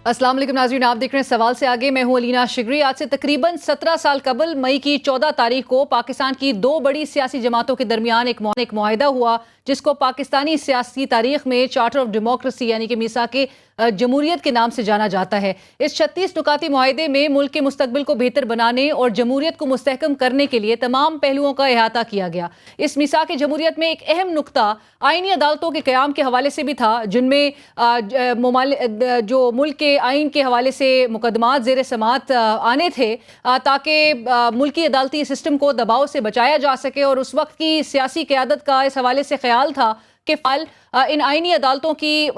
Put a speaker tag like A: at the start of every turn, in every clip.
A: अस्सलाम वालेकुम नाज़रीन, आप देख रहे हैं सवाल से आगे। मैं हूं अलीना शिगरी। आज से तकरीबन 17 साल कबल मई की 14 तारीख को पाकिस्तान की दो बड़ी सियासी जमातों के दरमियान एक मुआहिदा हुआ, जिसको पाकिस्तानी सियासी तारीख में चार्टर ऑफ डेमोक्रेसी यानी कि मीसाक जमहूरियत के नाम से जाना जाता है। इस 36 नुकाती मुआहिदे में मुल्क के मुस्तकबिल को बेहतर बनाने और जमहूरियत को मुस्तहकम करने के लिए तमाम पहलुओं का अहाता किया गया। इस मीसाक जमहूरियत में एक अहम नुकता आईनी अदालतों के क़याम के हवाले से भी था, जिनमें जो मुल्क के आइन के हवाले से मुकदमात ज़ेर समात आने थे, ताकि मुल्की अदालती सिस्टम को दबाव से बचाया जा सके। और उस वक्त की सियासी क़यादत का इस हवाले से ख्याल था कि फ़िलहाल इन आइनी अदालतों की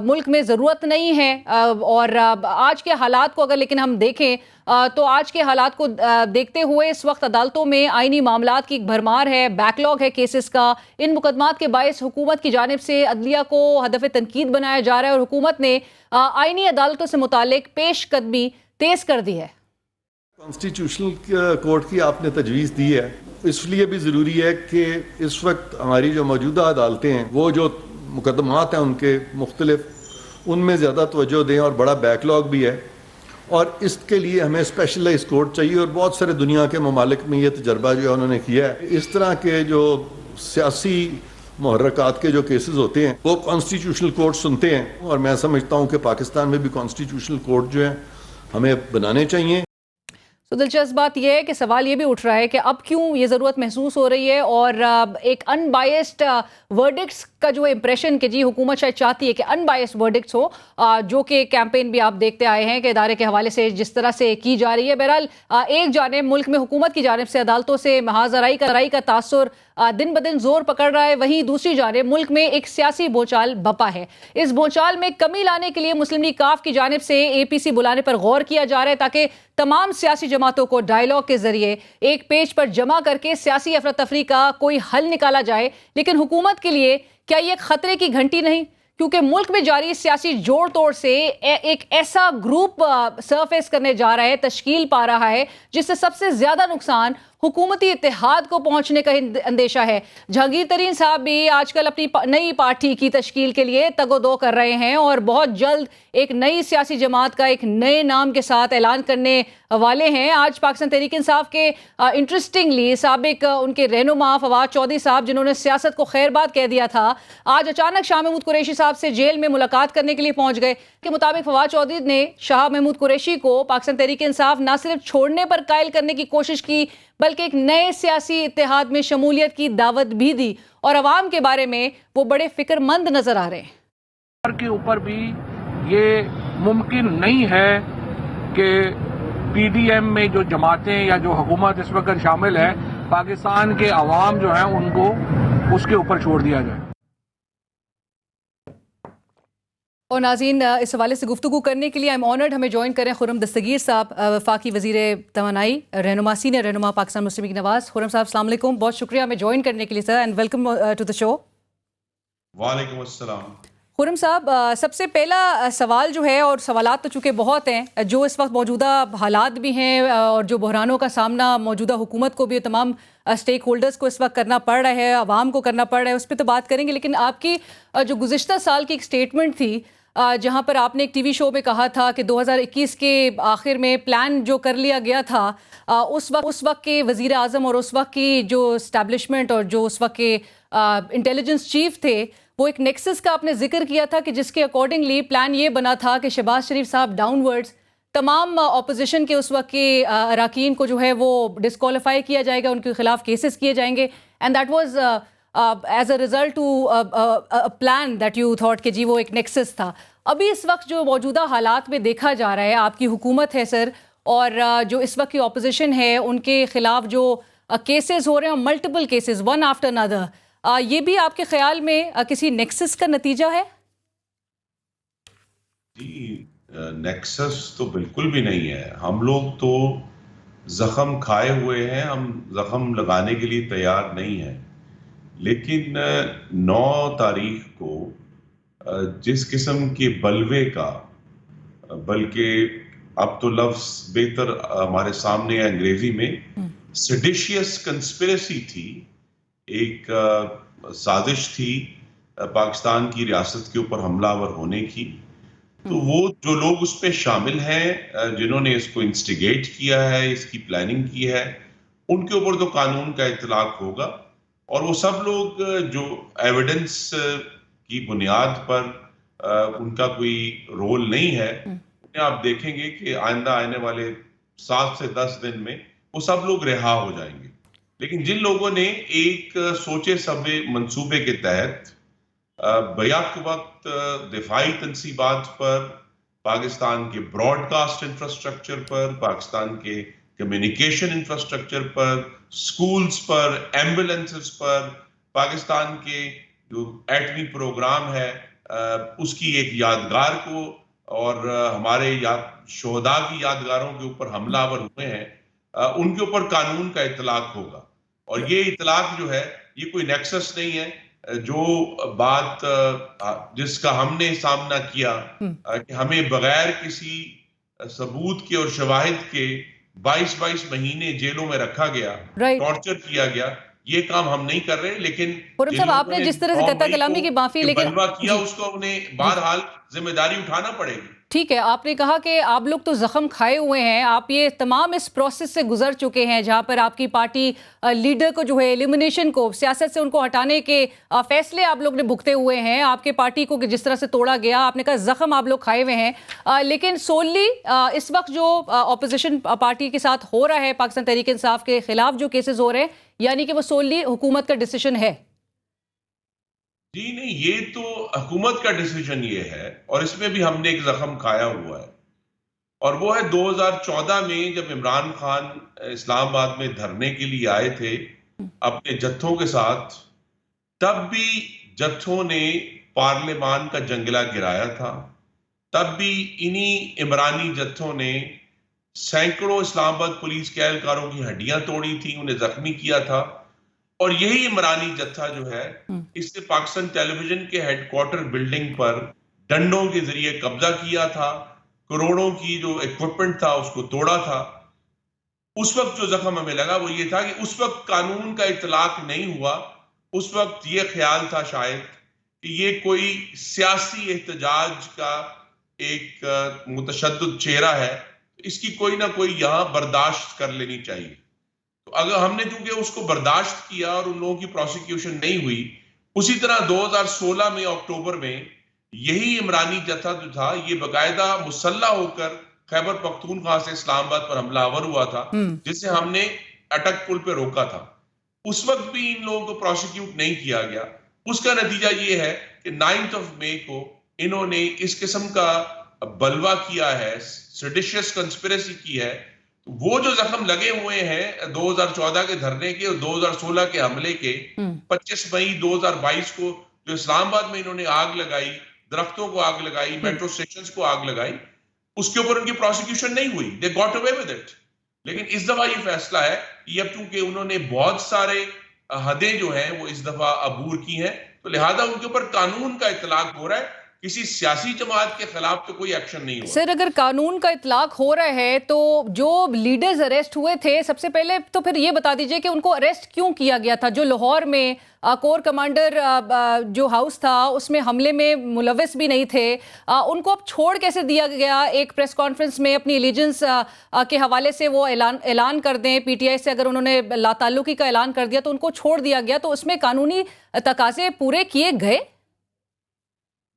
A: मुल्क में ज़रूरत नहीं है। और आज के हालात को अगर लेकिन हम देखें तो आज के हालात को देखते हुए इस वक्त अदालतों में आइनी मामलात की भरमार है, बैकलॉग है केसेस का। इन मुकदमात के बायस हुकूमत की जानिब से अदलिया को हदफ तनकीद बनाया जा रहा है और हुकूमत ने आइनी अदालतों से मुतालिक पेशकदमी तेज़ कर दी है।
B: कॉन्स्टिट्यूशनल कोर्ट की आपने तजवीज़ दी है, इसलिए भी ज़रूरी है कि इस वक्त हमारी जो मौजूदा अदालतें हैं, वो जो मुकदमात हैं उनके मुख्तलिफ, उनमें ज़्यादा तवज्जो दें। और बड़ा बैकलॉग भी है और इसके लिए हमें स्पेशलाइज कोर्ट चाहिए। और बहुत सारे दुनिया के ममालिक में ये तजर्बा जो है उन्होंने किया है। इस तरह के जो सियासी मुहर्रकात के जो केसेस होते हैं वो कॉन्स्टिट्यूशनल कोर्ट सुनते हैं। और मैं समझता हूँ कि पाकिस्तान में भी कॉन्स्टिट्यूशनल कोर्ट जो है हमें बनाने चाहिए।
A: तो दिलचस्प बात यह है कि सवाल ये भी उठ रहा है कि अब क्यों ये ज़रूरत महसूस हो रही है और एक अनबायस्ड वर्डिक्ट्स का जो इम्प्रेशन कि जी हुकूमत शायद चाहती है कि अनबायस्ड वर्डिक्ट्स हो, जो कि कैंपेन भी आप देखते आए हैं कि इदारे के हवाले से जिस तरह से की जा रही है। बहरहाल एक जानिब मुल्क में हुकूमत की जानिब से अदालतों से महाजराई का तासुर दिन ब दिन जोर पकड़ रहा है, वहीं दूसरी जानिब मुल्क में एक सियासी भूचाल बपा है। इस भूचाल में कमी लाने के लिए मुस्लिम लीग काफ की जानिब से APC बुलाने पर गौर किया जा रहा है, ताकि तमाम सियासी जमातों को डायलॉग के जरिए एक पेज पर जमा करके सियासी अफरा तफरी का कोई हल निकाला जाए। लेकिन हुकूमत के लिए क्या ये खतरे की घंटी नहीं? क्योंकि मुल्क में जारी सियासी जोड़ तोड़ से एक ऐसा ग्रुप सरफेस करने जा रहा है, तश्कील पा रहा है, जिससे सबसे ज्यादा नुकसान हुकूमती इत्तेहाद को पहुंचने का अंदेशा है। जहांगीर तरीन साहब भी आजकल अपनी नई पार्टी की तश्कील के लिए तगोदो कर रहे हैं और बहुत जल्द एक नई सियासी जमात का एक नए नाम के साथ ऐलान करने वाले हैं। आज पाकिस्तान तहरीक इंसाफ के इंटरेस्टिंगली साबिक उनके रहनुमा फवाद चौधरी साहब, जिन्होंने सियासत को खैरबाद कह दिया था, आज अचानक शाह महमूद कुरैशी साहब से जेल में मुलाकात करने के लिए पहुंच गए। के मुताबिक फवाद चौधरी ने शाह महमूद कुरैशी को पाकिस्तान तहरीक इंसाफ न सिर्फ छोड़ने पर कायल करने की कोशिश की, बल्कि एक नए सियासी इत्तेहाद में शमूलियत की दावत भी दी। और अवाम के बारे में वो बड़े फिक्रमंद नजर आ रहे हैं।
C: के ऊपर भी ये मुमकिन नहीं है कि PDM में जो जमातें या जो हुकूमत इस वक्त शामिल है, पाकिस्तान के अवाम जो है उनको उसके ऊपर छोड़ दिया जाए।
A: और नाज़रीन, इस हवाले से गुफ्तगू करने के लिए आई एम ऑनर्ड हमें ज्वाइन करें खुर्रम दस्तगीर साहब, वफाकी वज़ीर तवानाई, रहनुमा, सीनियर रहनुमा पाकिस्तान मुस्लिम लीग नवाज़। खुर्रम साहब अस्सलाम वालेकुम, बहुत शुक्रिया हमें ज्वाइन करने के लिए sir, and welcome to the show.
D: वालेकुम अस्सलाम।
A: खुर्रम साहब, सबसे पहला सवाल जो है, और सवालात तो चूँकि बहुत हैं, जो इस वक्त मौजूदा हालात भी हैं और जो बहरानों का सामना मौजूदा हुकूमत को भी तमाम स्टेक होल्डर्स को इस वक्त करना पड़ रहा है, आवाम को करना पड़ रहा है, उस पर तो बात करेंगे। लेकिन आपकी जो गुज़िश्ता साल की एक स्टेटमेंट थी, जहां पर आपने एक TV शो में कहा था कि 2021 के आखिर में प्लान जो कर लिया गया था, उस वक्त के वज़ीर आज़म और उस वक्त की जो इस्टेब्लिशमेंट और जो उस वक्त के इंटेलिजेंस चीफ थे, वो एक नेक्सस का आपने जिक्र किया था कि जिसके अकॉर्डिंगली प्लान ये बना था कि शहबाज शरीफ साहब डाउनवर्ड्स तमाम अपोजिशन के उस वक्त के अराकीन को जो है वो डिस्क्वालीफाई किया जाएगा, उनके खिलाफ केसेस किए जाएंगे। And that was as a result to plan that you thought कि जी वो एक नेक्सस था। अभी इस वक्त जो मौजूदा हालात में देखा जा रहा है, आपकी हुकूमत है सर, और जो इस वक्त की ऑपोजिशन है, उनके खिलाफ जो केसेस हो रहे हैं, multiple cases one after another, ये भी आपके ख्याल में किसी नेक्सस का नतीजा है?
D: जी, नेक्सस तो बिल्कुल भी नहीं है। हम लोग तो जख्म खाए हुए हैं, हम जख्म लगाने के लिए तैयार नहीं हैं। लेकिन 9 तारीख को जिस किस्म के बलवे का, बल्कि अब तो लफ्ज बेहतर हमारे सामने है अंग्रेजी में, सेडिशियस कंस्पिरेसी थी, एक साजिश थी पाकिस्तान की रियासत के ऊपर हमलावर होने की। तो वो जो लोग उस पे शामिल हैं, जिन्होंने इसको इंस्टिगेट किया है, इसकी प्लानिंग की है, उनके ऊपर तो कानून का इतलाक होगा। और वो सब लोग जो एविडेंस की बुनियाद पर उनका कोई रोल नहीं है, उन्हें आप देखेंगे कि आइंदा आने वाले 7 से 10 दिन में वो सब लोग रिहा हो जाएंगे। लेकिन जिन लोगों ने एक सोचे समझे मंसूबे के तहत बैक वक्त दिफाई तनसीबात पर, पाकिस्तान के ब्रॉडकास्ट इंफ्रास्ट्रक्चर पर, पाकिस्तान के कम्युनिकेशन इंफ्रास्ट्रक्चर पर, स्कूल्स पर, एम्बुलेंसेस पर, पाकिस्तान के जो एटमी प्रोग्राम है उसकी एक यादगार को और हमारे शोहदा की यादगारों के ऊपर हमलावर हुए हैं, उनके ऊपर कानून का इतलाक होगा। और ये इतलाक जो है ये कोई नेक्सस नहीं है। जो बात जिसका हमने सामना किया कि हमें बगैर किसी सबूत के और शवाहिद के 22 महीने जेलों में रखा गया, टॉर्चर किया गया, ये काम हम नहीं कर रहे। लेकिन
A: खुर्रम साहब, आपने जिस तरह से कत्ल कलामी की माफी लेकिन
D: किया उसको उन्हें बहरहाल जिम्मेदारी उठाना पड़ेगी।
A: ठीक है, आपने कहा कि आप लोग तो जख्म खाए हुए हैं, आप ये तमाम इस प्रोसेस से गुजर चुके हैं जहां पर आपकी पार्टी लीडर को जो है एलिमिनेशन को, सियासत से उनको हटाने के फैसले आप लोग ने भुगते हुए हैं, आपके पार्टी को जिस तरह से तोड़ा गया, आपने कहा जख्म आप लोग खाए हुए हैं। लेकिन सोली इस वक्त जो अपोजिशन पार्टी के साथ हो रहा है, पाकिस्तान तहरीक इंसाफ के खिलाफ जो केसेस हो रहे हैं, यानी कि वो सोली हुकूमत का डिसीजन है?
D: जी नहीं, ये तो हुकूमत का डिसीजन ये है और इसमें भी हमने एक जख्म खाया हुआ है। और वो है 2014 में जब इमरान खान इस्लामाबाद में धरने के लिए आए थे अपने जत्थों के साथ, तब भी जत्थों ने पार्लियामान का जंगला गिराया था। तब भी इन्हीं इमरानी जत्थों ने सैकड़ों इस्लामाबाद पुलिस के एहलकारों की हड्डियां तोड़ी थी, उन्हें जख्मी किया था। और यही इमरानी जत्था जो है इससे पाकिस्तान टेलीविजन के हेडक्वार्टर बिल्डिंग पर डंडों के जरिए कब्जा किया था, करोड़ों की जो इक्विपमेंट था उसको तोड़ा था। उस वक्त जो जख्म हमें लगा वो ये था कि उस वक्त कानून का इतलाक नहीं हुआ। उस वक्त ये ख्याल था शायद कि ये कोई सियासी एहतजाज का एक मुतशद्दिद चेहरा है, इसकी कोई ना कोई यहां बर्दाश्त कर लेनी चाहिए। तो अगर हमने चूंकि उसको बर्दाश्त किया और उन लोगों की प्रोसिक्यूशन नहीं हुई, उसी तरह 2016 में अक्टूबर में यही इमरानी जत्था जो था ये बाकायदा मुसल्लह होकर खैबर पख्तूनख्वा से इस्लामाबाद पर हमलावर हुआ था, जिसे हमने अटक पुल पे रोका था। उस वक्त भी इन लोगों को प्रोसिक्यूट नहीं किया गया। उसका नतीजा ये है कि 9 मई को इन्होंने इस किस्म का बलवा किया है, सेडिशियस कंस्पिरेसी की है। वो जो जख्म लगे हुए हैं 2014 के धरने के और 2016 के हमले के, 25 मई 2022 को जो इस्लामाबाद में इन्होंने आग लगाई, दरख्तों को आग लगाई, मेट्रो स्टेशंस को आग लगाई, उसके ऊपर उनकी प्रोसिक्यूशन नहीं हुई। They got away with it. लेकिन इस दफा ये फैसला है कि अब चूंकि उन्होंने बहुत सारे हदें जो हैं वो इस दफा अबूर की हैं, तो लिहाजा उनके ऊपर कानून का इतलाक हो रहा है, किसी सियासी जमात के खिलाफ तो कोई एक्शन नहीं हुआ।
A: सर, अगर कानून का इतलाक हो रहा है तो जो लीडर्स अरेस्ट हुए थे, सबसे पहले तो फिर ये बता दीजिए कि उनको अरेस्ट क्यों किया गया था? जो लाहौर में कोर कमांडर जो हाउस था उसमें हमले में मुलविस भी नहीं थे, उनको अब छोड़ कैसे दिया गया? एक प्रेस कॉन्फ्रेंस में अपनी एलिजेंस के हवाले से वो ऐलान कर दें, पीटीआई से अगर उन्होंने लाताल्लुकी का ऐलान कर दिया तो उनको छोड़ दिया गया, तो उसमें कानूनी तकाजे पूरे किए गए?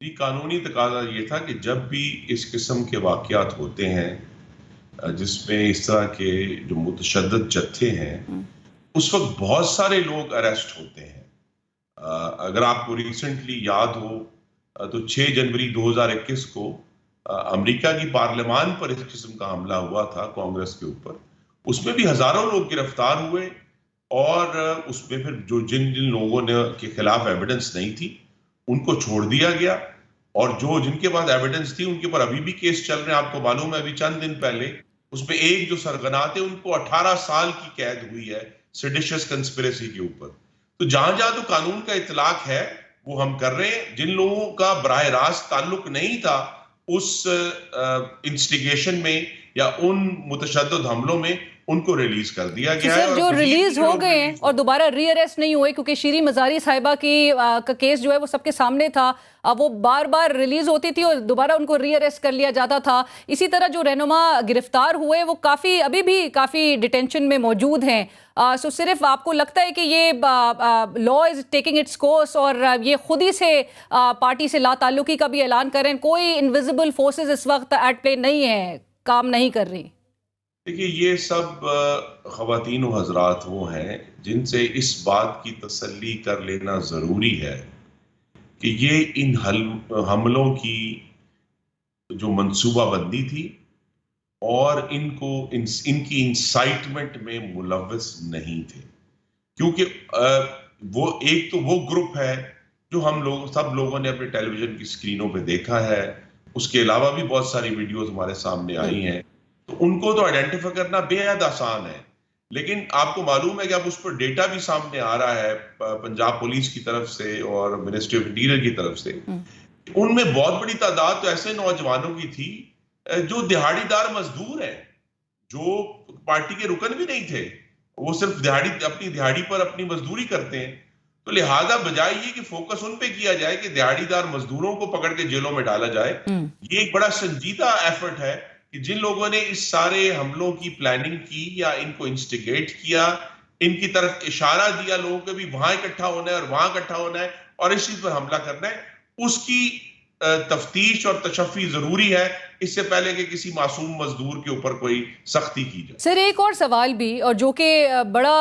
D: कानूनी तकाजा ये था कि जब भी इस किस्म के वाकयात होते हैं जिसमें इस तरह के जो मुतशद्दिद जत्थे हैं, उस वक्त बहुत सारे लोग अरेस्ट होते हैं। अगर आपको रिसेंटली याद हो तो 6 जनवरी 2021 को अमेरिका की पार्लियामान पर इस किस्म का हमला हुआ था कांग्रेस के ऊपर। उसमें भी हजारों लोग गिरफ्तार हुए और उसमें फिर जो जिन जिन लोगों ने के खिलाफ एविडेंस नहीं थी उनको छोड़ दिया गया, और जो जिनके पास एविडेंस थी उनके ऊपर अभी भी केस चल रहे हैं। आपको मालूम है अभी चंद दिन पहले उसमें एक जो सरगना थे उनको 18 साल की कैद हुई है सेडिशियस कंस्पिरेसी के ऊपर। तो जहां जहां तो कानून का इतलाक है वो हम कर रहे हैं। जिन लोगों का बराह रास्त ताल्लुक नहीं था उस इंस्टिगेशन में या उन मुतशद्दिद हमलों में, उनको रिलीज कर दिया
A: तो
D: गया है।
A: सर जो
D: और
A: रिलीज हो गए हैं और दोबारा रीअरेस्ट नहीं हुए, क्योंकि शीरी मजारी साहिबा का केस जो है वो सबके सामने था, वो बार बार रिलीज होती थी और दोबारा उनको रीअरेस्ट कर लिया जाता था। इसी तरह जो रहनुमा गिरफ्तार हुए वो अभी भी काफी डिटेंशन में मौजूद हैं। सो सिर्फ आपको लगता है कि ये law is taking its course और ये खुद ही से पार्टी से लाताल्लुकी का भी ऐलान करें, कोई इनविजिबल फोर्सेस इस वक्त एट प्ले नहीं है, काम नहीं कर रही?
D: देखिए, ये सब ख़वातीन व हज़रात वो हैं जिनसे इस बात की तसल्ली कर लेना ज़रूरी है कि ये इन हमलों की जो मंसूबाबंदी थी और इनकी इंसाइटमेंट में मुलव्वस नहीं थे, क्योंकि वो ग्रुप है जो सब लोगों ने अपने टेलीविजन की स्क्रीनों पे देखा है। उसके अलावा भी बहुत सारी वीडियोस हमारे सामने आई हैं, तो उनको तो आइडेंटिफाई करना बेहद आसान है। लेकिन आपको मालूम है कि अब उस पर डेटा भी सामने आ रहा है पंजाब पुलिस की तरफ से और मिनिस्ट्री ऑफ इंटीरियर की तरफ से। उनमें बहुत बड़ी तादाद तो ऐसे नौजवानों की थी जो दिहाड़ीदार मजदूर हैं, जो पार्टी के रुकन भी नहीं थे, वो सिर्फ अपनी दिहाड़ी पर अपनी मजदूरी करते हैं। तो लिहाजा बजाय ये कि फोकस उन पे किया जाए कि दिहाड़ीदार मजदूरों को पकड़ के जेलों में डाला जाए, ये एक बड़ा संजीदा एफर्ट है कि जिन लोगों ने इस सारे हमलों की प्लानिंग की या इनको इंस्टिगेट किया, इनकी तरफ इशारा दिया लोगों को भी वहां इकट्ठा होना है और वहां इकट्ठा होना है और इस चीज पर हमला करना है, उसकी तफ्तीश और तशफ़ी जरूरी है इससे पहले कि किसी मासूम मजदूर के ऊपर कोई सख्ती की जाए।
A: सर एक और सवाल भी, और जो कि बड़ा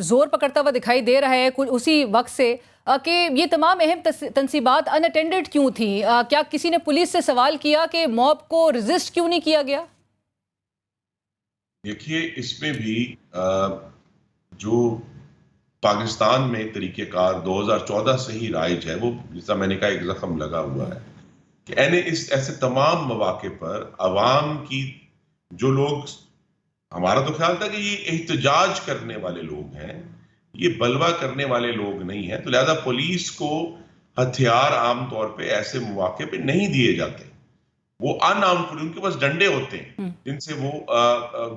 A: जोर पकड़ता हुआ दिखाई दे रहा है कुछ उसी वक्त से, कि ये तमाम अहम तंसीबात अनअटेंडेड क्यों थी? क्या किसी ने पुलिस से सवाल किया कि मॉब को रेजिस्ट क्यों नहीं किया गया?
D: देखिए, इसमें भी जो पाकिस्तान में तरीक़ेकार 2014 से ही राइज है, वो जैसा मैंने कहा एक जख्म लगा हुआ है कि ऐसे तमाम मौके पर अवाम की जो लोग, हमारा तो ख्याल था कि ये एहतजाज करने वाले लोग हैं, ये बलवा करने वाले लोग नहीं हैं, तो लिहाजा पुलिस को हथियार आमतौर पे ऐसे मौके पे नहीं दिए जाते। वो अनआर्म्ड, उनके पास डंडे होते हैं जिनसे वो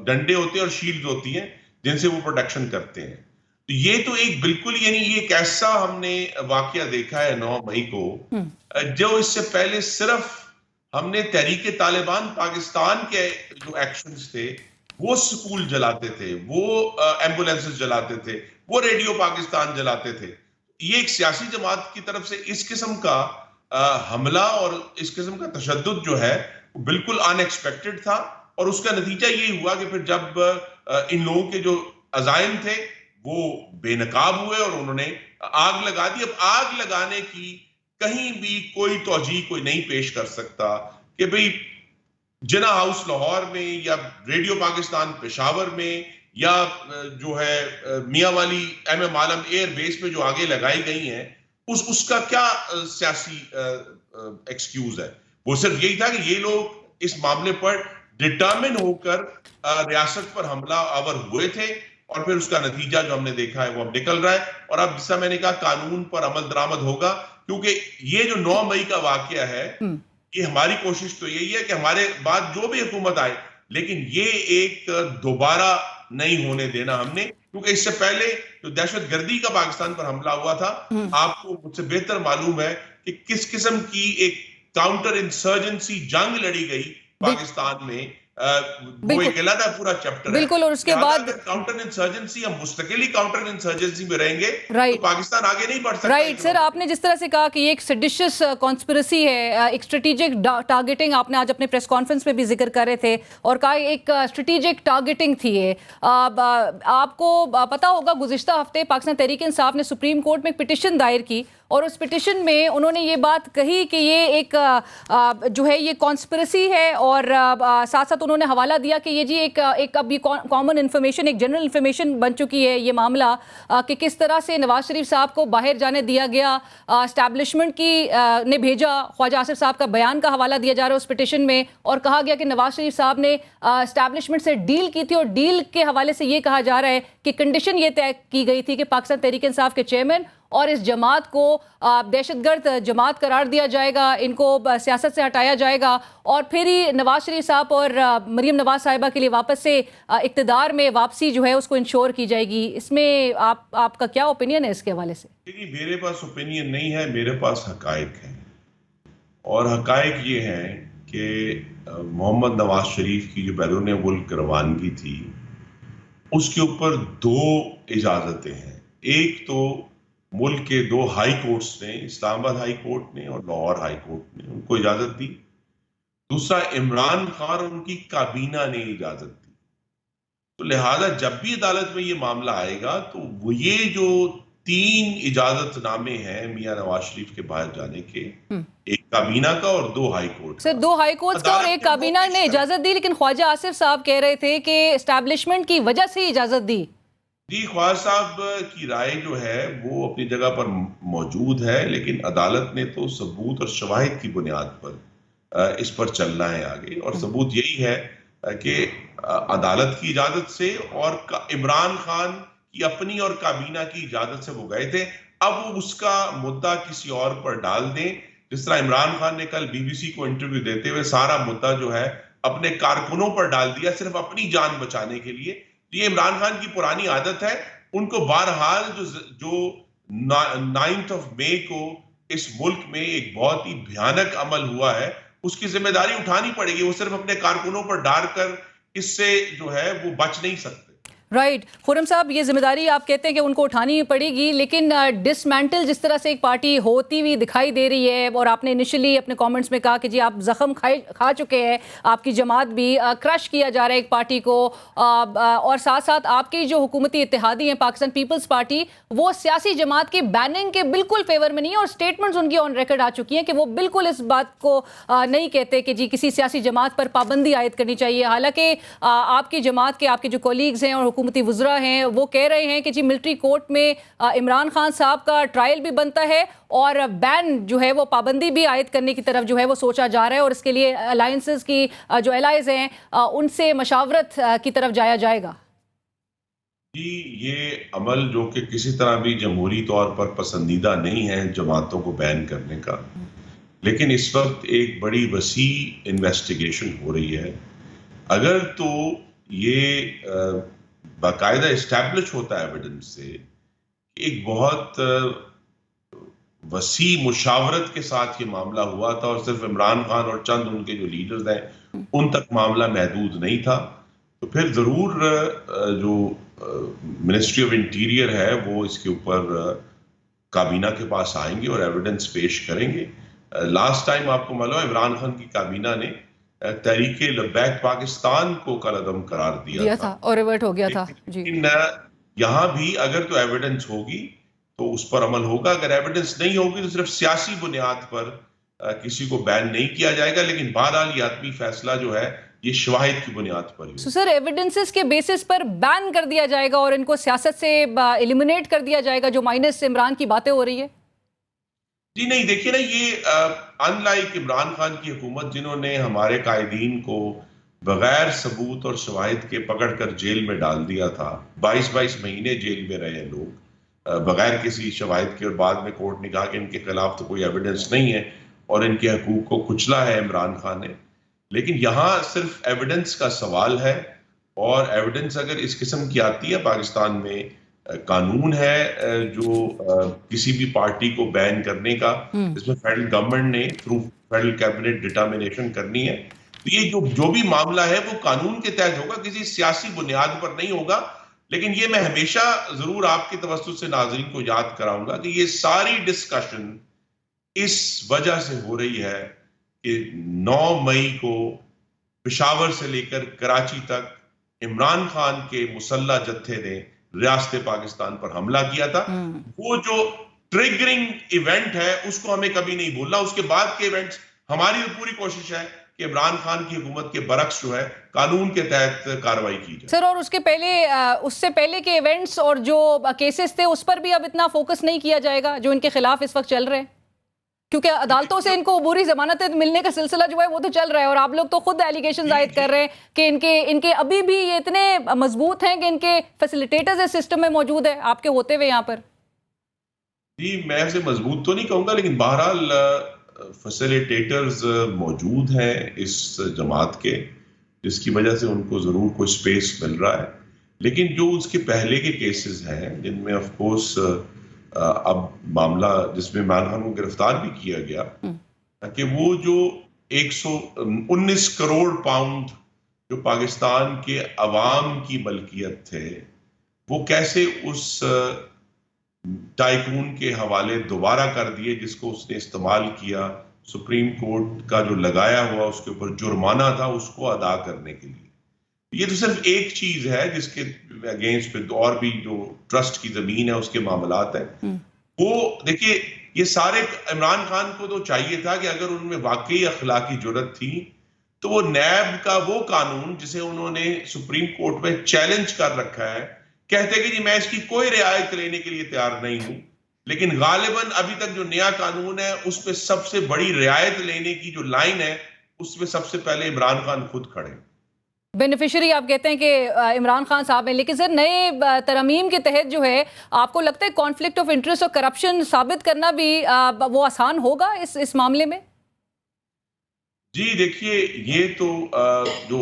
D: डंडे होते हैं और शील्ड होती हैं जिनसे वो प्रोटेक्शन करते हैं। तो ये तो एक बिल्कुल, यानी ये कैसा हमने वाकया देखा है 9 मई को, जो इससे पहले सिर्फ हमने तहरीक तालिबान पाकिस्तान के जो एक्शंस थे, वो स्कूल जलाते थे, वो एम्बुलेंसेस जलाते थे, वो रेडियो पाकिस्तान जलाते थे। ये एक सियासी जमात की तरफ से इस किस्म का हमला और इस किस्म का तशद्दुद जो है बिल्कुल अनएक्सपेक्टेड था, और उसका नतीजा ये हुआ कि फिर जब इन लोगों के जो अजाइम थे वो बेनकाब हुए और उन्होंने आग लगा दी। अब आग लगाने की कहीं भी कोई तौजीह कोई नहीं पेश कर सकता कि भाई जिना हाउस लाहौर में या रेडियो पाकिस्तान पेशावर में या जो है मियां वाली MM आलम एयर बेस में जो आगे लगाई गई हैं, उसका क्या सियासी एक्सक्यूज है? वो सिर्फ यही था कि ये लोग इस मामले पर डिटर्मिन होकर रियासत पर हमला आवर हुए थे, और फिर उसका नतीजा जो हमने देखा है वो अब निकल रहा है। और अब जैसा मैंने कहा, कानून पर अमल दरामद होगा, क्योंकि ये जो 9 मई का वाकया है, ये हमारी कोशिश तो यही है कि हमारे बाद जो भी हुकूमत आए, लेकिन ये एक दोबारा नहीं होने देना हमने, क्योंकि इससे पहले जो दहशतगर्दी का पाकिस्तान पर हमला हुआ था, आपको मुझसे बेहतर मालूम है कि किस किस्म की एक काउंटर इंसर्जेंसी जंग लड़ी गई पाकिस्तान में। वो एक अलग पूरा चैप्टर है।
A: बिल्कुल, और उसके बाद
D: काउंटर इंसर्जेंसी, हम मुस्तकिल काउंटर इंसर्जेंसी में रहेंगे,
A: राइट,
D: तो पाकिस्तान आगे नहीं बढ़ सकता।
A: राइट सर, आपने जिस तरह से कहा कि ये एक सेडिशियस कॉन्स्पिरेसी है, एक स्ट्रेटेजिक टारगेटिंग, आपने आज अपने प्रेस कॉन्फ्रेंस में भी जिक्र कर रहे थे, और कहा एक स्ट्रेटेजिक टारगेटिंग थी ये। आपको पता होगा गुज़िश्ता हफ्ते पाकिस्तान तहरीक इंसाफ ने सुप्रीम कोर्ट में एक पिटिशन दायर की, और उस पिटिशन में उन्होंने ये बात कही कि ये एक जो है ये कॉन्स्पिरेसी है, और साथ साथ उन्होंने हवाला दिया कि ये जी एक अब ये कॉमन इन्फॉर्मेशन, एक जनरल इन्फॉर्मेशन बन चुकी है ये मामला, कि किस तरह से नवाज शरीफ साहब को बाहर जाने दिया गया, एस्टैब्लिशमेंट की ने भेजा, ख्वाजा आसिफ साहब का बयान का हवाला दिया जा रहा है उस पिटिशन में, और कहा गया कि नवाज शरीफ साहब ने एस्टैब्लिशमेंट से डील की थी, और डील के हवाले से ये कहा जा रहा है कि कंडीशन ये तय की गई थी कि पाकिस्तान तहरीक इंसाफ के चेयरमैन और इस जमात को दहशतगर्द जमात करार दिया जाएगा, इनको सियासत से हटाया जाएगा और फिर ही नवाज शरीफ साहब और मरीम नवाज साहिबा के लिए वापस से इक़्तिदार में वापसी जो है उसको इंश्योर की जाएगी। इसमें आपका क्या ओपिनियन है इसके हवाले से?
D: देखिए, मेरे पास ओपिनियन नहीं है, मेरे पास हकायक है और हकायक ये हैं कि मोहम्मद नवाज शरीफ की जो बैरून मुल्क रवानगी थी उसके ऊपर दो इजाज़तें हैं। एक तो मुल्क के दो हाई कोर्ट्स ने, इस्लामाबाद हाई कोर्ट ने और लाहौर हाई कोर्ट ने उनको इजाज़त दी। दूसरा, इमरान खान और उनकी काबीना ने इजाज़त दी। तो लिहाजा जब भी अदालत में ये मामला आएगा तो वो ये जो 3 इजाजतनामे हैं मियां नवाज शरीफ के बाहर जाने के, एक काबीना का और 2 high court.
A: Sir, 2 high court का और एक काबीना ने इजाजत दी, लेकिन ख्वाजा आसिफ साहब कह रहे थे कि एस्टैब्लिशमेंट की वजह से इजाजत दी।
D: जी, ख्वाजा साहब की राय जो है वो अपनी जगह पर मौजूद है, लेकिन अदालत ने तो सबूत और शवाहिद की बुनियाद पर इस पर चलना है आगे, और सबूत यही है कि अदालत की इजाजत से और इमरान खान की अपनी और काबीना की इजाजत से वो गए थे। अब वो उसका मुद्दा किसी और पर डाल दें, जिस तरह इमरान खान ने कल बीबीसी को इंटरव्यू देते हुए सारा मुद्दा जो है अपने कारकुनों पर डाल दिया सिर्फ अपनी जान बचाने के लिए। ये इमरान खान की पुरानी आदत है। उनको बहरहाल जो 9 मई को इस मुल्क में एक बहुत ही भयानक अमल हुआ है उसकी जिम्मेदारी उठानी पड़ेगी। वो सिर्फ अपने कारकुनों पर डालकर इससे जो है वो बच नहीं सकते।
A: राइट खुर्रम साहब, ये जिम्मेदारी आप कहते हैं कि उनको उठानी ही पड़ेगी, लेकिन डिसमेंटल जिस तरह से एक पार्टी होती हुई दिखाई दे रही है, और आपने इनिशियली अपने कमेंट्स में कहा कि जी आप जख्म खा चुके हैं, आपकी जमात भी क्रश किया जा रहा है एक पार्टी को, और साथ साथ आपकी जो हुकूमती इत्तेहादी हैं पाकिस्तान पीपल्स पार्टी, वो सियासी जमात के बैनिंग के बिल्कुल फेवर में नहीं है और स्टेटमेंट्स उनकी ऑन रिकॉर्ड आ चुकी हैं कि वो बिल्कुल इस बात को नहीं कहते कि जी किसी सियासी जमात पर पाबंदी आयद करनी चाहिए। हालांकि आपकी जमात के आपके जो कोलीग्स हैं और हुकूमती वज़रा हैं वो कह रहे हैं कि जी मिलिट्री कोर्ट में इमरान खान साहब का ट्रायल भी बनता है और बैन जो है वो पाबंदी भी आयद करने की तरफ जो है वो सोचा जा रहा है, और इसके लिए अलायंसेस की जो एलाइज हैं उनसे मशावरत की तरफ जाया जाएगा।
D: जी, ये अमल जो कि किसी तरह भी जमहूरी तौर पर पसंदीदा नहीं है जमातों को बैन करने का, लेकिन इस वक्त एक बड़ी वसी इन्वेस्टिगेशन हो रही है। अगर तो ये बाकायदा इस्टेब्लिश होता है एविडेंस से, एक बहुत वसी मुशावरत के साथ ये मामला हुआ था और सिर्फ इमरान खान और चंद उनके जो लीडर्स हैं उन तक मामला महदूद नहीं था, तो फिर जरूर जो मिनिस्ट्री ऑफ इंटीरियर है वो इसके ऊपर काबीना के पास आएंगे और एविडेंस पेश करेंगे। लास्ट टाइम आपको मालूम है इमरान खान की काबीना ने तहरीके लब्बैक पाकिस्तान को कलअदम करार दिया था
A: और रिवर्ट हो गया था।
D: लेकिन यहाँ भी अगर तो एविडेंस होगी तो उस पर अमल होगा, अगर एविडेंस नहीं होगी तो सिर्फ सियासी बुनियाद पर किसी को बैन नहीं किया जाएगा, लेकिन बहरहाल ये आदमी फैसला जो है ये शवाहिद की बुनियाद पर।
A: सर, एविडेंसेस के बेसिस पर बैन कर दिया जाएगा और इनको सियासत से एलिमिनेट कर दिया जाएगा जो माइनस इमरान की बातें हो रही है?
D: जी नहीं, देखिए ना, ये अनलाइक इमरान खान की हुकूमत जिन्होंने हमारे कायदीन को बगैर सबूत और शवाहिद के पकड़कर जेल में डाल दिया था, 22-22 महीने जेल में रहे लोग बगैर किसी शवाहिद के, और बाद में कोर्ट ने कहा कि इनके खिलाफ तो कोई एविडेंस नहीं है और इनके हकूक को कुचला है इमरान खान ने। लेकिन यहाँ सिर्फ एविडेंस का सवाल है, और एविडेंस अगर इस किस्म की आती है, पाकिस्तान में कानून है जो किसी भी पार्टी को बैन करने का, इसमें फेडरल गवर्नमेंट ने थ्रू फेडरल कैबिनेट डिटर्मिनेशन करनी है। तो ये जो भी मामला है वो कानून के तहत होगा, किसी सियासी बुनियाद पर नहीं होगा। लेकिन ये मैं हमेशा जरूर आपके तवज्जुह से नाज़रीन को याद कराऊंगा कि ये सारी डिस्कशन इस वजह से हो रही है कि 9 मई को पेशावर से लेकर कराची तक इमरान खान के मुसल्ला जत्थे ने रियासत पाकिस्तान पर हमला किया था। वो जो ट्रिगरिंग इवेंट है उसको हमें कभी नहीं भूलना। उसके बाद के इवेंट्स, हमारी पूरी कोशिश है कि इमरान खान की हुकूमत के बरक्स जो है कानून के तहत कार्रवाई की जाए।
A: सर, और उससे पहले के इवेंट्स और जो केसेस थे उस पर भी अब इतना फोकस नहीं किया जाएगा जो इनके खिलाफ इस वक्त चल रहे हैं, क्योंकि अदालतों से इनको अबूरी जमानत मिलने का सिलसिला जो है वो तो चल रहा है, और आप लोग तो खुद एलिगेशन जायद कर रहे हैं कि इनके अभी भी ये इतने मजबूत हैं कि इनके फैसिलिटेटर्स इस सिस्टम में मौजूद है आपके होते हुए यहाँ पर।
D: जी, मैं उसे मजबूत तो नहीं कहूंगा, लेकिन बहरहाल फैसिलिटेटर्स मौजूद हैं इस जमात के, जिसकी वजह से उनको जरूर कोई स्पेस मिल रहा है। लेकिन जो उसके पहले के केसेस हैं जिनमें ऑफ कोर्स अब मामला जिसमें इमरान खान को गिरफ्तार भी किया गया, कि वो जो 119 करोड़ पाउंड जो पाकिस्तान के अवाम की मलकियत थे, वो कैसे उस टाइकून के हवाले दोबारा कर दिए, जिसको उसने इस्तेमाल किया सुप्रीम कोर्ट का जो लगाया हुआ उसके ऊपर जुर्माना था उसको अदा करने के लिए। ये तो सिर्फ एक चीज है जिसके अगेंस्ट पे और भी जो ट्रस्ट की जमीन है उसके मामलात हैं। वो देखिए, ये सारे इमरान खान को तो चाहिए था कि अगर उनमें वाकई अखलाकी जुर्रत थी तो वो नैब का वो कानून जिसे उन्होंने सुप्रीम कोर्ट में चैलेंज कर रखा है, कहते कि जी मैं इसकी कोई रियायत लेने के लिए तैयार नहीं हूं, लेकिन गालिबन अभी तक जो नया कानून है उसमें सबसे बड़ी रियायत लेने की जो लाइन है उसमें सबसे पहले इमरान खान खुद खड़े।
A: बेनिफिशियरी आप कहते हैं कि इमरान खान साहब हैं, लेकिन सर नए तरमीम के तहत जो है आपको लगता है कॉन्फ्लिक्ट ऑफ इंटरेस्ट और करप्शन साबित करना भी वो आसान होगा इस मामले में?
D: जी देखिए, ये तो जो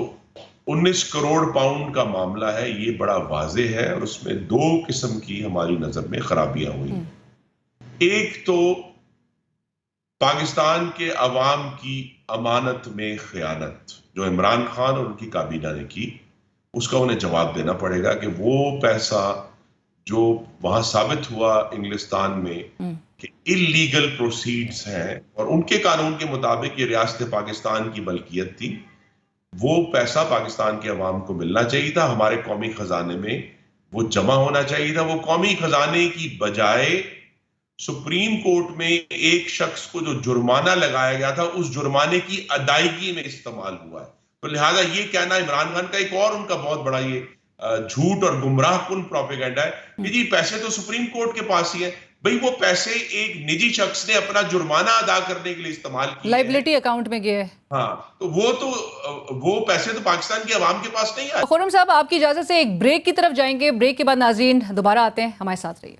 D: 19 करोड़ पाउंड का मामला है ये बड़ा वाजे है और उसमें दो किस्म की हमारी नजर में खराबियां हुई। एक तो पाकिस्तान के अवाम की अमानत में खयानत जो इमरान खान और उनकी काबीना ने की, उसका उन्हें जवाब देना पड़ेगा कि वो पैसा जो वहां साबित हुआ इंग्लिस्तान में कि इलीगल प्रोसीड्स हैं और उनके कानून के मुताबिक ये रियासत पाकिस्तान की मलकियत थी, वो पैसा पाकिस्तान के अवाम को मिलना चाहिए था, हमारे कौमी खजाने में वो जमा होना चाहिए था। वो कौमी खजाने की बजाय सुप्रीम कोर्ट में एक शख्स को जो जुर्माना लगाया गया था उस जुर्माने की अदायगी में इस्तेमाल हुआ है। तो लिहाजा ये कहना इमरान खान का एक और उनका बहुत बड़ा ये झूठ और गुमराह कुन प्रोपेगेंडा है कि जी पैसे तो सुप्रीम कोर्ट के पास ही है। भाई वो पैसे एक निजी शख्स ने अपना जुर्माना अदा करने के लिए इस्तेमाल किए,
A: लाइबिलिटी अकाउंट में गए।
D: हाँ, तो वो पैसे तो पाकिस्तान के अवाम के पास नहीं आए।
A: खुर्रम साहब, आपकी इजाजत से एक ब्रेक की तरफ जाएंगे। ब्रेक के बाद नाज़रीन दोबारा आते हैं, हमारे साथ रहिए।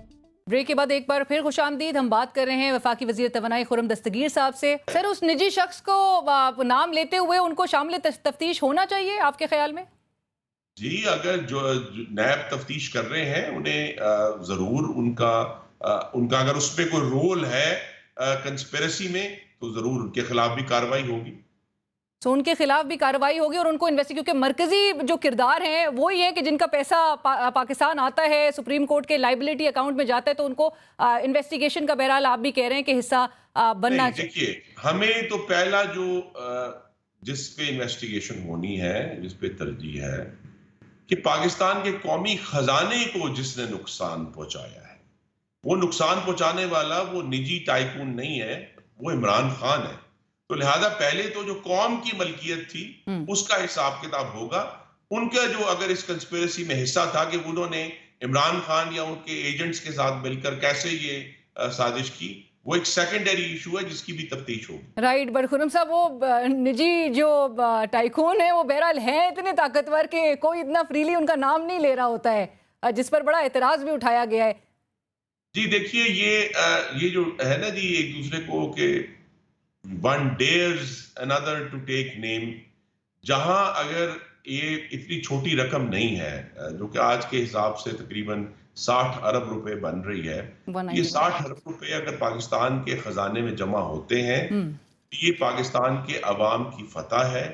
A: ब्रेक के बाद एक बार फिर खुशामदीद। हम बात कर रहे हैं वफाकी वज़ीर तवानाई खुर्रम दस्तगीर साहब से। सर, उस निजी शख्स को नाम लेते हुए उनको शामिल तफ्तीश होना चाहिए आपके ख्याल में?
D: जी, अगर जो नैब तफ्तीश कर रहे हैं उन्हें जरूर उनका अगर उसमें कोई रोल है कंस्पिरेसी में तो जरूर उनके खिलाफ भी कार्रवाई होगी।
A: तो उनके खिलाफ भी कार्रवाई होगी और उनको इन्वेस्टिगेट, क्योंकि मरकजी जो किरदार हैं वो ही है कि जिनका पैसा पाकिस्तान आता है, सुप्रीम कोर्ट के लाइबिलिटी अकाउंट में जाता है, तो उनको इन्वेस्टिगेशन का बहरहाल आप भी कह रहे हैं कि हिस्सा बनना चाहिए।
D: देखिए, हमें तो पहला जो जिस पे इन्वेस्टिगेशन होनी है, जिस पे तरजीह है कि पाकिस्तान के कौमी खजाने को जिसने नुकसान पहुंचाया है, वो नुकसान पहुंचाने वाला वो निजी टाइकून नहीं है, वो इमरान खान है। तो लिहाजा पहले तो जो कौम की मलकियत थी उसका हिसाब किताब होगा। उनका जो अगर इस कंस्पिरेसी में हिस्सा था कि उन्होंने इमरान खान या उनके एजेंट्स के साथ मिलकर कैसे ये साजिश की, वो एक सेकेंडरी इशू है जिसकी भी तफ्तीश होगी।
A: राइट, बट खुर्रम साहब, वो निजी जो टाइकून है वो बहरहाल है इतने ताकतवर कि कोई इतना फ्रीली उनका नाम नहीं ले रहा होता है, जिस पर बड़ा एतराज भी उठाया गया है।
D: जी देखिए, ये जो है ना जी, एक दूसरे को के one dares another to take name, जहां अगर ये इतनी छोटी रकम नहीं है जो कि आज के हिसाब से तकरीबन 60 अरब रुपए बन रही है, ये 60 अरब रुपए अगर पाकिस्तान के खजाने में जमा होते हैं ये पाकिस्तान के अवाम की फतह है।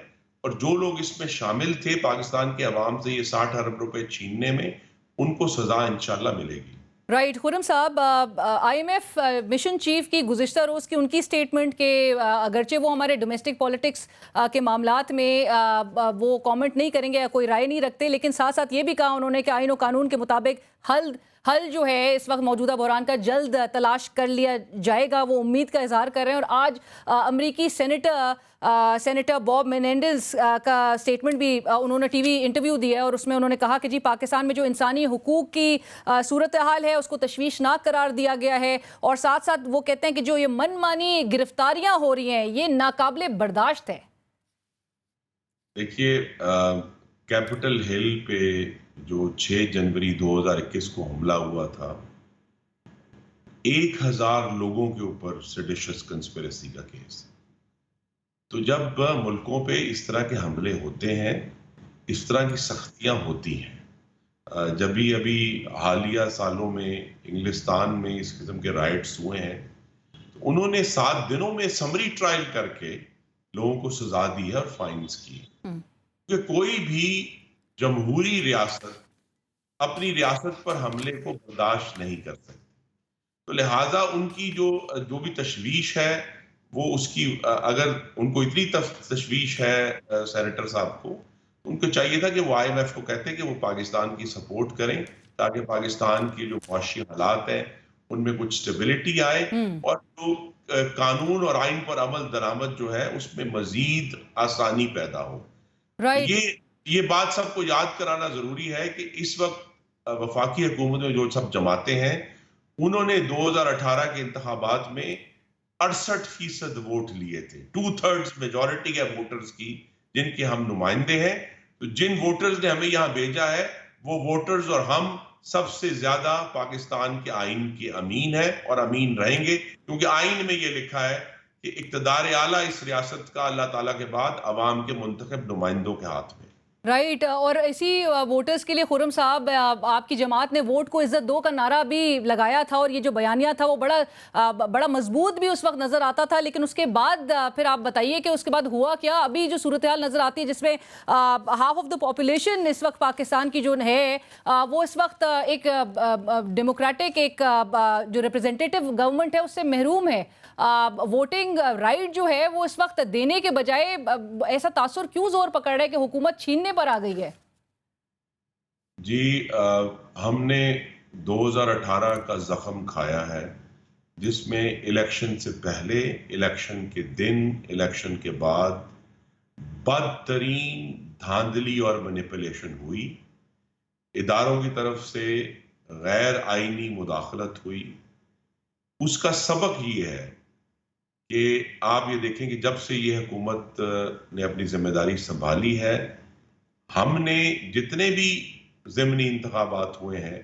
D: और जो लोग इसमें शामिल थे पाकिस्तान के अवाम से ये 60 अरब रुपए छीनने में, उनको सजा इंशाल्लाह मिलेगी।
A: राइट, खुर्रम साहब, IMF मिशन चीफ की गुज़िश्ता रोज़ की उनकी स्टेटमेंट के अगरचे वो हमारे डोमेस्टिक पॉलिटिक्स के मामलात में वो कमेंट नहीं करेंगे या कोई राय नहीं रखते, लेकिन साथ साथ ये भी कहा उन्होंने कि आईन और कानून के मुताबिक हल जो है इस वक्त मौजूदा बहरान का जल्द तलाश कर लिया जाएगा। वो उम्मीद का इजहार कर रहे हैं। और आज अमरीकी सेनेटर बॉब मेनेंडेज का स्टेटमेंट भी उन्होंने टीवी इंटरव्यू दिया है और उसमें उन्होंने कहा कि जी पाकिस्तान में जो इंसानी हुकूक की सूरत हाल है उसको तशवीशनाक करार दिया गया है। और साथ साथ वो कहते हैं कि जो ये मनमानी गिरफ्तारियां हो रही हैं ये नाकाबिले बर्दाश्त है।
D: देखिए, कैपिटल हिल पे जो 6 जनवरी 2021 को हमला हुआ था, 1000 लोगों के ऊपर सेडिशियस कंस्पिरेसी का केस। तो जब मुल्कों पे इस तरह के हमले होते हैं, इस तरह की सख्तियां होती हैं, जब भी अभी हालिया सालों में इंग्लिस्तान में इस किस्म के राइट्स हुए हैं, तो उन्होंने 7 दिनों में समरी ट्रायल करके लोगों को सजा दी है और फाइन्स की। कि कोई भी जमहूरी रियासत अपनी रियासत पर हमले को बर्दाश्त नहीं कर सकती। तो लिहाजा उनकी जो भी तशवीश है वो उसकी अगर उनको इतनी तशवीश है सेनेटर साहब को, उनको चाहिए था कि वो IMF को कहते कि वो पाकिस्तान की सपोर्ट करें ताकि पाकिस्तान के जो मुआशी हालात हैं उनमें कुछ स्टेबिलिटी आए और जो कानून और आइन पर अमल दरामद जो है उसमें मजीद आसानी पैदा हो।
A: राइट।
D: ये बात सबको याद कराना जरूरी है कि इस वक्त वफाकी हुकूमत में जो सब जमाते हैं उन्होंने 2018 के इंतखाबात में 68% वोट लिए थे। 2/3 मेजॉरिटी है वोटर्स की जिनके हम नुमाइंदे हैं। तो जिन वोटर्स ने हमें यहाँ भेजा है वो वोटर्स और हम सबसे ज्यादा पाकिस्तान के आइन के अमीन है और अमीन रहेंगे, क्योंकि आइन में ये लिखा है कि इक़्तिदार आला इस रियासत का अल्लाह ताला के बाद अवाम के मुंतखब नुमाइंदों के हाथ में।
A: राइट। और इसी वोटर्स के लिए खुर्रम साहब, आपकी जमात ने वोट को इज्जत दो का नारा भी लगाया था और ये जो बयानिया था वो बड़ा मजबूत भी उस वक्त नजर आता था। लेकिन उसके बाद फिर आप बताइए कि उसके बाद हुआ क्या? अभी जो सूरत हाल नजर आती है जिसमें हाफ ऑफ द पॉपुलेशन इस वक्त पाकिस्तान की जो है वो इस वक्त एक डेमोक्रेटिक एक जो रिप्रेजेंटेटिव गवर्नमेंट है उससे महरूम है। वोटिंग राइट जो है वो इस वक्त देने के बजाय ऐसा तासुर क्यों जोर पकड़ रहा है कि हुकूमत छीनने पर आ गई है?
D: जी, हमने 2018 का जख्म खाया है जिसमें इलेक्शन से पहले, इलेक्शन के दिन, इलेक्शन के बाद बदतरीन धांधली और मैनिपुलेशन हुई। इदारों की तरफ से गैर आईनी मुदाखलत हुई। उसका सबक ये है कि आप ये देखें कि जब से ये हुकूमत ने अपनी जिम्मेदारी संभाली है, हमने जितने भी ज़िमनी इंतखाबात हुए हैं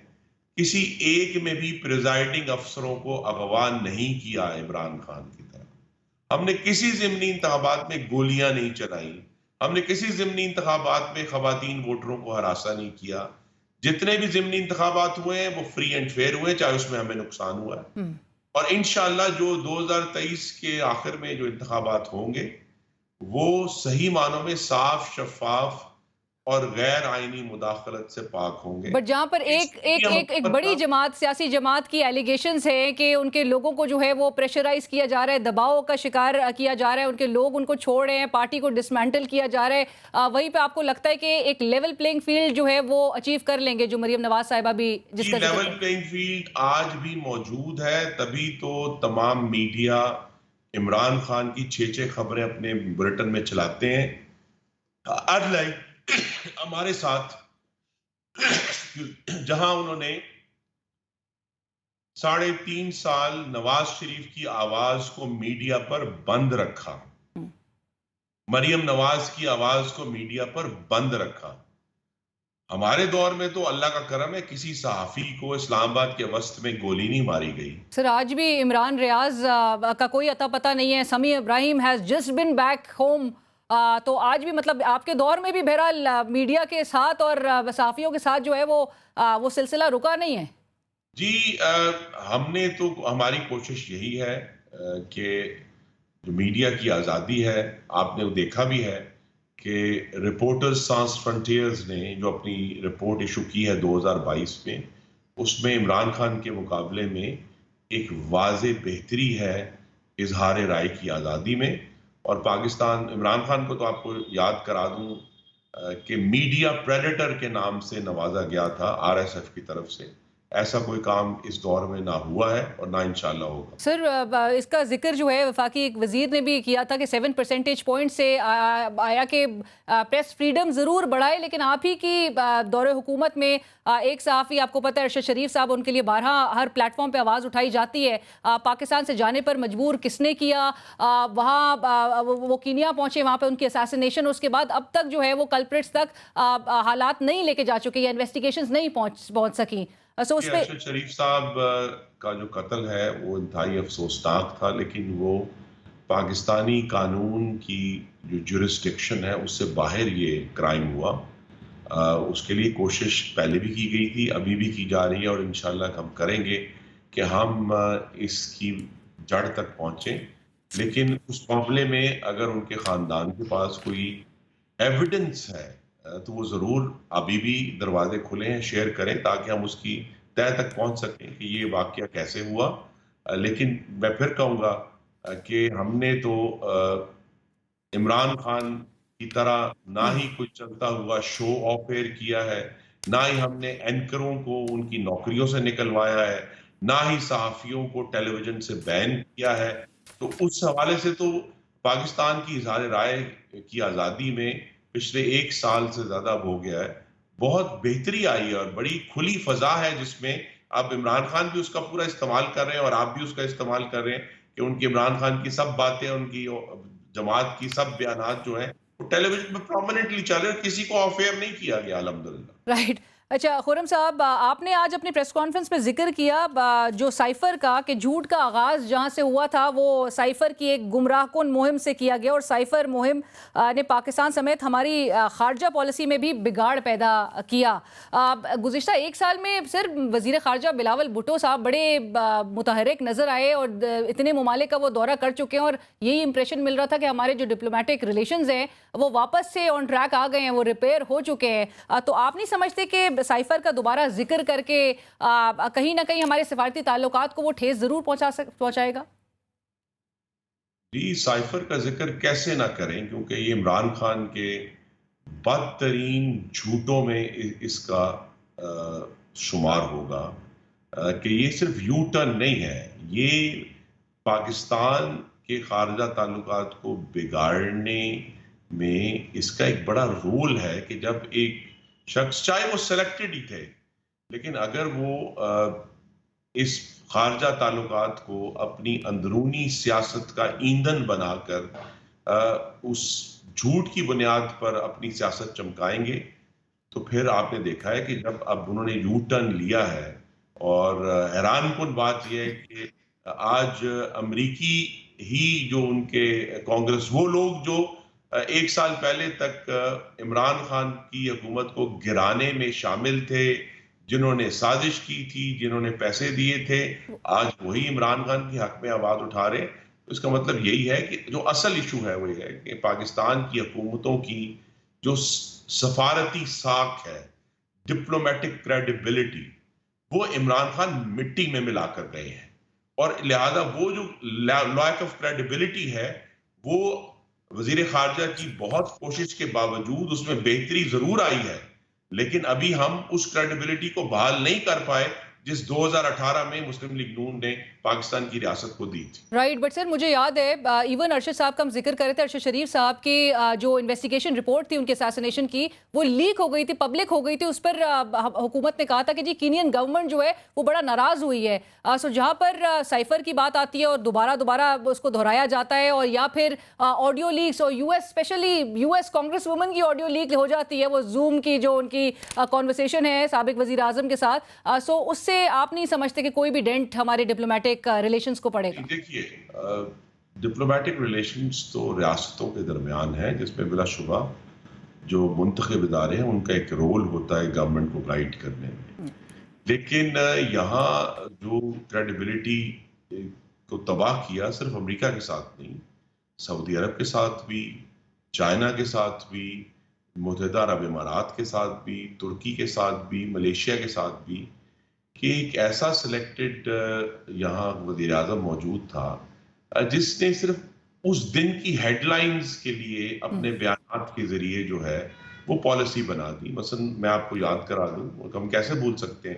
D: किसी एक में भी प्रिजाइडिंग अफसरों को अगवा नहीं किया इमरान खान की तरह। हमने किसी ज़िमनी इंतखाबात में गोलियां नहीं चलाई, हमने किसी ज़िमनी इंतखाबात में खवातीन वोटरों को हरासा नहीं किया। जितने भी ज़िमनी इंतखाबात हुए हैं वो फ्री एंड फेयर हुए, चाहे उसमें हमें नुकसान हुआ है। और इंशाअल्लाह जो 2023 के आखिर में जो इंतखाबात होंगे वो सही मानों में साफ, शफाफ और गैर आईनी मुदाखलत से पाक होंगे।
A: बट जहां पर एक बड़ी जमात, सियासी जमात की एलिगेशंस है कि उनके लोगों को जो है वो प्रेशराइज किया जा रहा है, दबाव का शिकार किया जा रहा है, उनके लोग उनको छोड़ रहे हैं, पार्टी को डिसमेंटल किया जा रहा है। वहीं पे आपको लगता है कि एक लेवल प्लेइंग फील्ड जो है वो अचीव कर लेंगे, जो मरियम नवाज साहिबा भी जिसका
D: लेवल प्लेइंग फील्ड आज भी मौजूद है। तभी तो तमाम मीडिया इमरान खान की 6 खबरें अपने बुलेटिन में चलाते हैं। हमारे साथ जहां उन्होंने 3.5 साल नवाज शरीफ की आवाज को मीडिया पर बंद रखा, मरियम नवाज की आवाज को मीडिया पर बंद रखा। हमारे दौर में तो अल्लाह का करम है किसी सहाफी को इस्लामाबाद के वस्त में गोली नहीं मारी गई।
A: सर, आज भी इमरान रियाज का कोई अता पता नहीं है। समी Ibrahim has just been back home. तो आज भी मतलब आपके दौर में भी बहरहाल मीडिया के साथ और सहाफ़ियों के साथ जो है वो सिलसिला रुका नहीं है।
D: जी, हमने तो हमारी कोशिश यही है कि जो मीडिया की आज़ादी है, आपने देखा भी है कि रिपोर्टर्स सांस फ्रंटियर्स ने जो अपनी रिपोर्ट इशू की है 2022 में, उसमें इमरान खान के मुकाबले में एक वाज़े बेहतरी है इजहार राय की आज़ादी में। और पाकिस्तान, इमरान खान को तो आपको याद करा दूं कि मीडिया प्रेडेटर के नाम से नवाजा गया था RSF की तरफ से। ऐसा कोई काम इस दौर में ना हुआ है और ना इंशाल्लाह होगा।
A: सर, इसका जिक्र जो है वफाकी एक वजीर ने भी किया था कि 7 परसेंटेज पॉइंट से आया कि प्रेस फ्रीडम ज़रूर बढ़ाए, लेकिन आप ही की दौरे हुकूमत में एक सहाफ़ी, आपको पता है अरशद शरीफ साहब, उनके लिए बारहा हर प्लेटफॉर्म पे आवाज़ उठाई जाती है। पाकिस्तान से जाने पर मजबूर किसने किया? वहाँ वो कीनिया पहुँचे, वहाँ पर उनकी असैसिनेशन, उसके बाद अब तक जो है वो कल्प्रिट्स तक हालात नहीं लेके जा चुके या इन्वेस्टिगेशंस नहीं पहुँच सकी। सो उस पे
D: अरशद शरीफ साहब का जो कत्ल है वो इंतहाई अफसोसनाक था, लेकिन वो पाकिस्तानी कानून की जो जुरिस्डिक्शन है उससे बाहर ये क्राइम हुआ। उसके लिए कोशिश पहले भी की गई थी, अभी भी की जा रही है, और इंशाल्लाह हम करेंगे कि हम इसकी जड़ तक पहुंचें। लेकिन उस मामले में अगर उनके खानदान के पास कोई एविडेंस है तो वो जरूर अभी भी दरवाजे खुले हैं, शेयर करें ताकि हम उसकी तह तक पहुंच सकें कि ये वाकया कैसे हुआ। लेकिन मैं फिर कहूंगा कि हमने तो इमरान खान की तरह ना ही कुछ चलता हुआ शो ऑफ एयर किया है, ना ही हमने एंकरों को उनकी नौकरियों से निकलवाया है, ना ही सहाफियों को टेलीविजन से बैन किया है। तो उस हवाले से तो पाकिस्तान की इजहार राय की आज़ादी में पिछले 1 साल से ज्यादा हो गया है, बहुत बेहतरी आई है और बड़ी खुली फजा है, जिसमें अब इमरान खान भी उसका पूरा इस्तेमाल कर रहे हैं और आप भी उसका इस्तेमाल कर रहे हैं कि उनकी इमरान खान की सब बातें, उनकी जमात की सब बयानात जो है वो टेलीविजन में प्रोमिनेंटली चल रहे हैं, किसी को ऑफ एयर नहीं किया गया अल्हम्दुलिल्लाह।
A: राइट। अच्छा खुर्रम साहब, आपने आज अपनी प्रेस कॉन्फ्रेंस में जिक्र किया जो साइफर का, कि झूठ का आगाज़ जहां से हुआ था वो साइफर की एक गुमराहकुन मुहिम से किया गया, और साइफर मुहिम ने पाकिस्तान समेत हमारी खारजा पॉलिसी में भी बिगाड़ पैदा किया। गुज़िश्ता 1 साल में सिर्फ वज़ीर ख़ारजा बिलावल भुट्टो साहब बड़े मुतहरिक नज़र आए और इतने ममालिक का वो दौरा कर चुके हैं, और यही इंप्रेशन मिल रहा था कि हमारे जो डिप्लोमेटिक रिलेशंस हैं वो वापस से ऑन ट्रैक आ गए हैं, वो रिपेयर हो चुके हैं। तो आप नहीं समझते कि साइफर का दोबारा जिक्र करके कहीं ना कहीं हमारे सिफारती ताल्लुकात को वो ठेस जरूर पहुंचाएगा?
D: जी, साइफर का जिक्र कैसे ना करें, क्योंकि ये इमरान खान के बदतरीन झूठों में इसका शुमार होगा कि ये सिर्फ यू टर्न नहीं है, ये पाकिस्तान के खारजा ताल्लुकात को बिगाड़ने में इसका एक बड़ा रोल है कि जब एक शख्स, चाहे वो सिलेक्टेड ही थे, लेकिन अगर वो इस खारजा ताल्लुकात को अपनी अंदरूनी सियासत का ईंधन बनाकर उस झूठ की बुनियाद पर अपनी सियासत चमकाएंगे, तो फिर आपने देखा है कि जब अब उन्होंने यू टर्न लिया है, और हैरानकुन बात यह है कि आज अमरीकी ही जो उनके कांग्रेस, वो लोग जो 1 साल पहले तक इमरान खान की हुकूमत को गिराने में शामिल थे, जिन्होंने साजिश की थी, जिन्होंने पैसे दिए थे, आज वही इमरान खान के हक में आवाज उठा रहे। तो इसका मतलब यही है कि जो असल इशू है वो ये है कि पाकिस्तान की हुकूमतों की जो सफारती साख है, डिप्लोमेटिक क्रेडिबिलिटी, वो इमरान खान मिट्टी में मिलाकर गए हैं, और लिहाजा वो जो लैक ऑफ क्रेडिबिलिटी है वो वजीर खारजा की बहुत कोशिश के बावजूद उसमें बेहतरी जरूर आई है, लेकिन अभी हम उस क्रेडिबिलिटी को बहाल नहीं कर पाए जिस 2018 में मुस्लिम लीग नून ने पाकिस्तान की रियासत को दी थी।
A: राइट, बट सर मुझे याद है इवन अरशद साहब का हम जिक्र कर रहे थे, अरशद शरीफ साहब की जो इन्वेस्टिगेशन रिपोर्ट थी उनके असैसिनेशन की, वो लीक हो गई थी, पब्लिक हो गई थी। उस पर हुकूमत ने कहा था कि जी कीनियन गवर्नमेंट जो है वो बड़ा नाराज हुई है। सो जहाँ पर साइफर की बात आती है और दोबारा उसको दोहराया जाता है, और या फिर ऑडियो लीक्स, और US specially US Congress woman की ऑडियो लीक हो जाती है, वो जूम की जो उनकी कॉन्वर्सेशन है साबिक वजीर आजम के साथ, सो उससे आप नहीं समझते कि कोई भी डेंट हमारे डिप्लोमेटिक रिलेशंस को पड़ेगा?
D: देखिए, डिप्लोमेटिक रिलेशंस तो रियासतों के दरमियान है, जिसमें बिलाशुबा जो मुंतखब इदारे हैं उनका एक रोल होता है गवर्नमेंट को गाइड करने में, लेकिन यहाँ जो क्रेडिबिलिटी को तबाह किया सिर्फ अमेरिका के साथ नहीं, सऊदी अरब के साथ भी, चाइना के साथ भी, मुत्तहिदा अरब इमारात के साथ भी, तुर्की के साथ भी, मलेशिया के साथ भी, कि एक ऐसा सिलेक्टेड यहाँ वज़ीर आज़म मौजूद था जिसने सिर्फ उस दिन की हेडलाइंस के लिए अपने बयानात के जरिए जो है वो पॉलिसी बना दी। मसलन मैं आपको याद करा दूं, हम कैसे भूल सकते हैं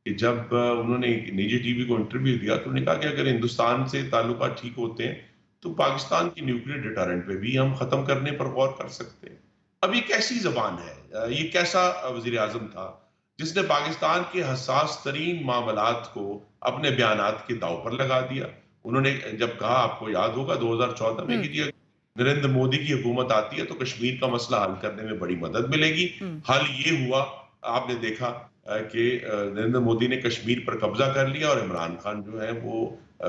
D: कि जब उन्होंने एक निजी टीवी को इंटरव्यू दिया तो उन्होंने कहा कि अगर हिंदुस्तान से ताल्लुकात ठीक होते हैं तो पाकिस्तान की न्यूक्लियर डिटरेंट पे भी हम खत्म करने पर गौर कर सकते हैं। अब ये कैसी जबान है, ये कैसा वज़ीर आज़म था जिसने पाकिस्तान के हसास तरीन मामलात को अपने बयानात के दाव पर लगा दिया। उन्होंने जब कहा, आपको याद होगा 2014 में, कि नरेंद्र मोदी की हुकूमत आती है तो कश्मीर का मसला हल करने में बड़ी मदद मिलेगी। हल ये हुआ, आपने देखा कि नरेंद्र मोदी ने कश्मीर पर कब्जा कर लिया और इमरान खान जो है वो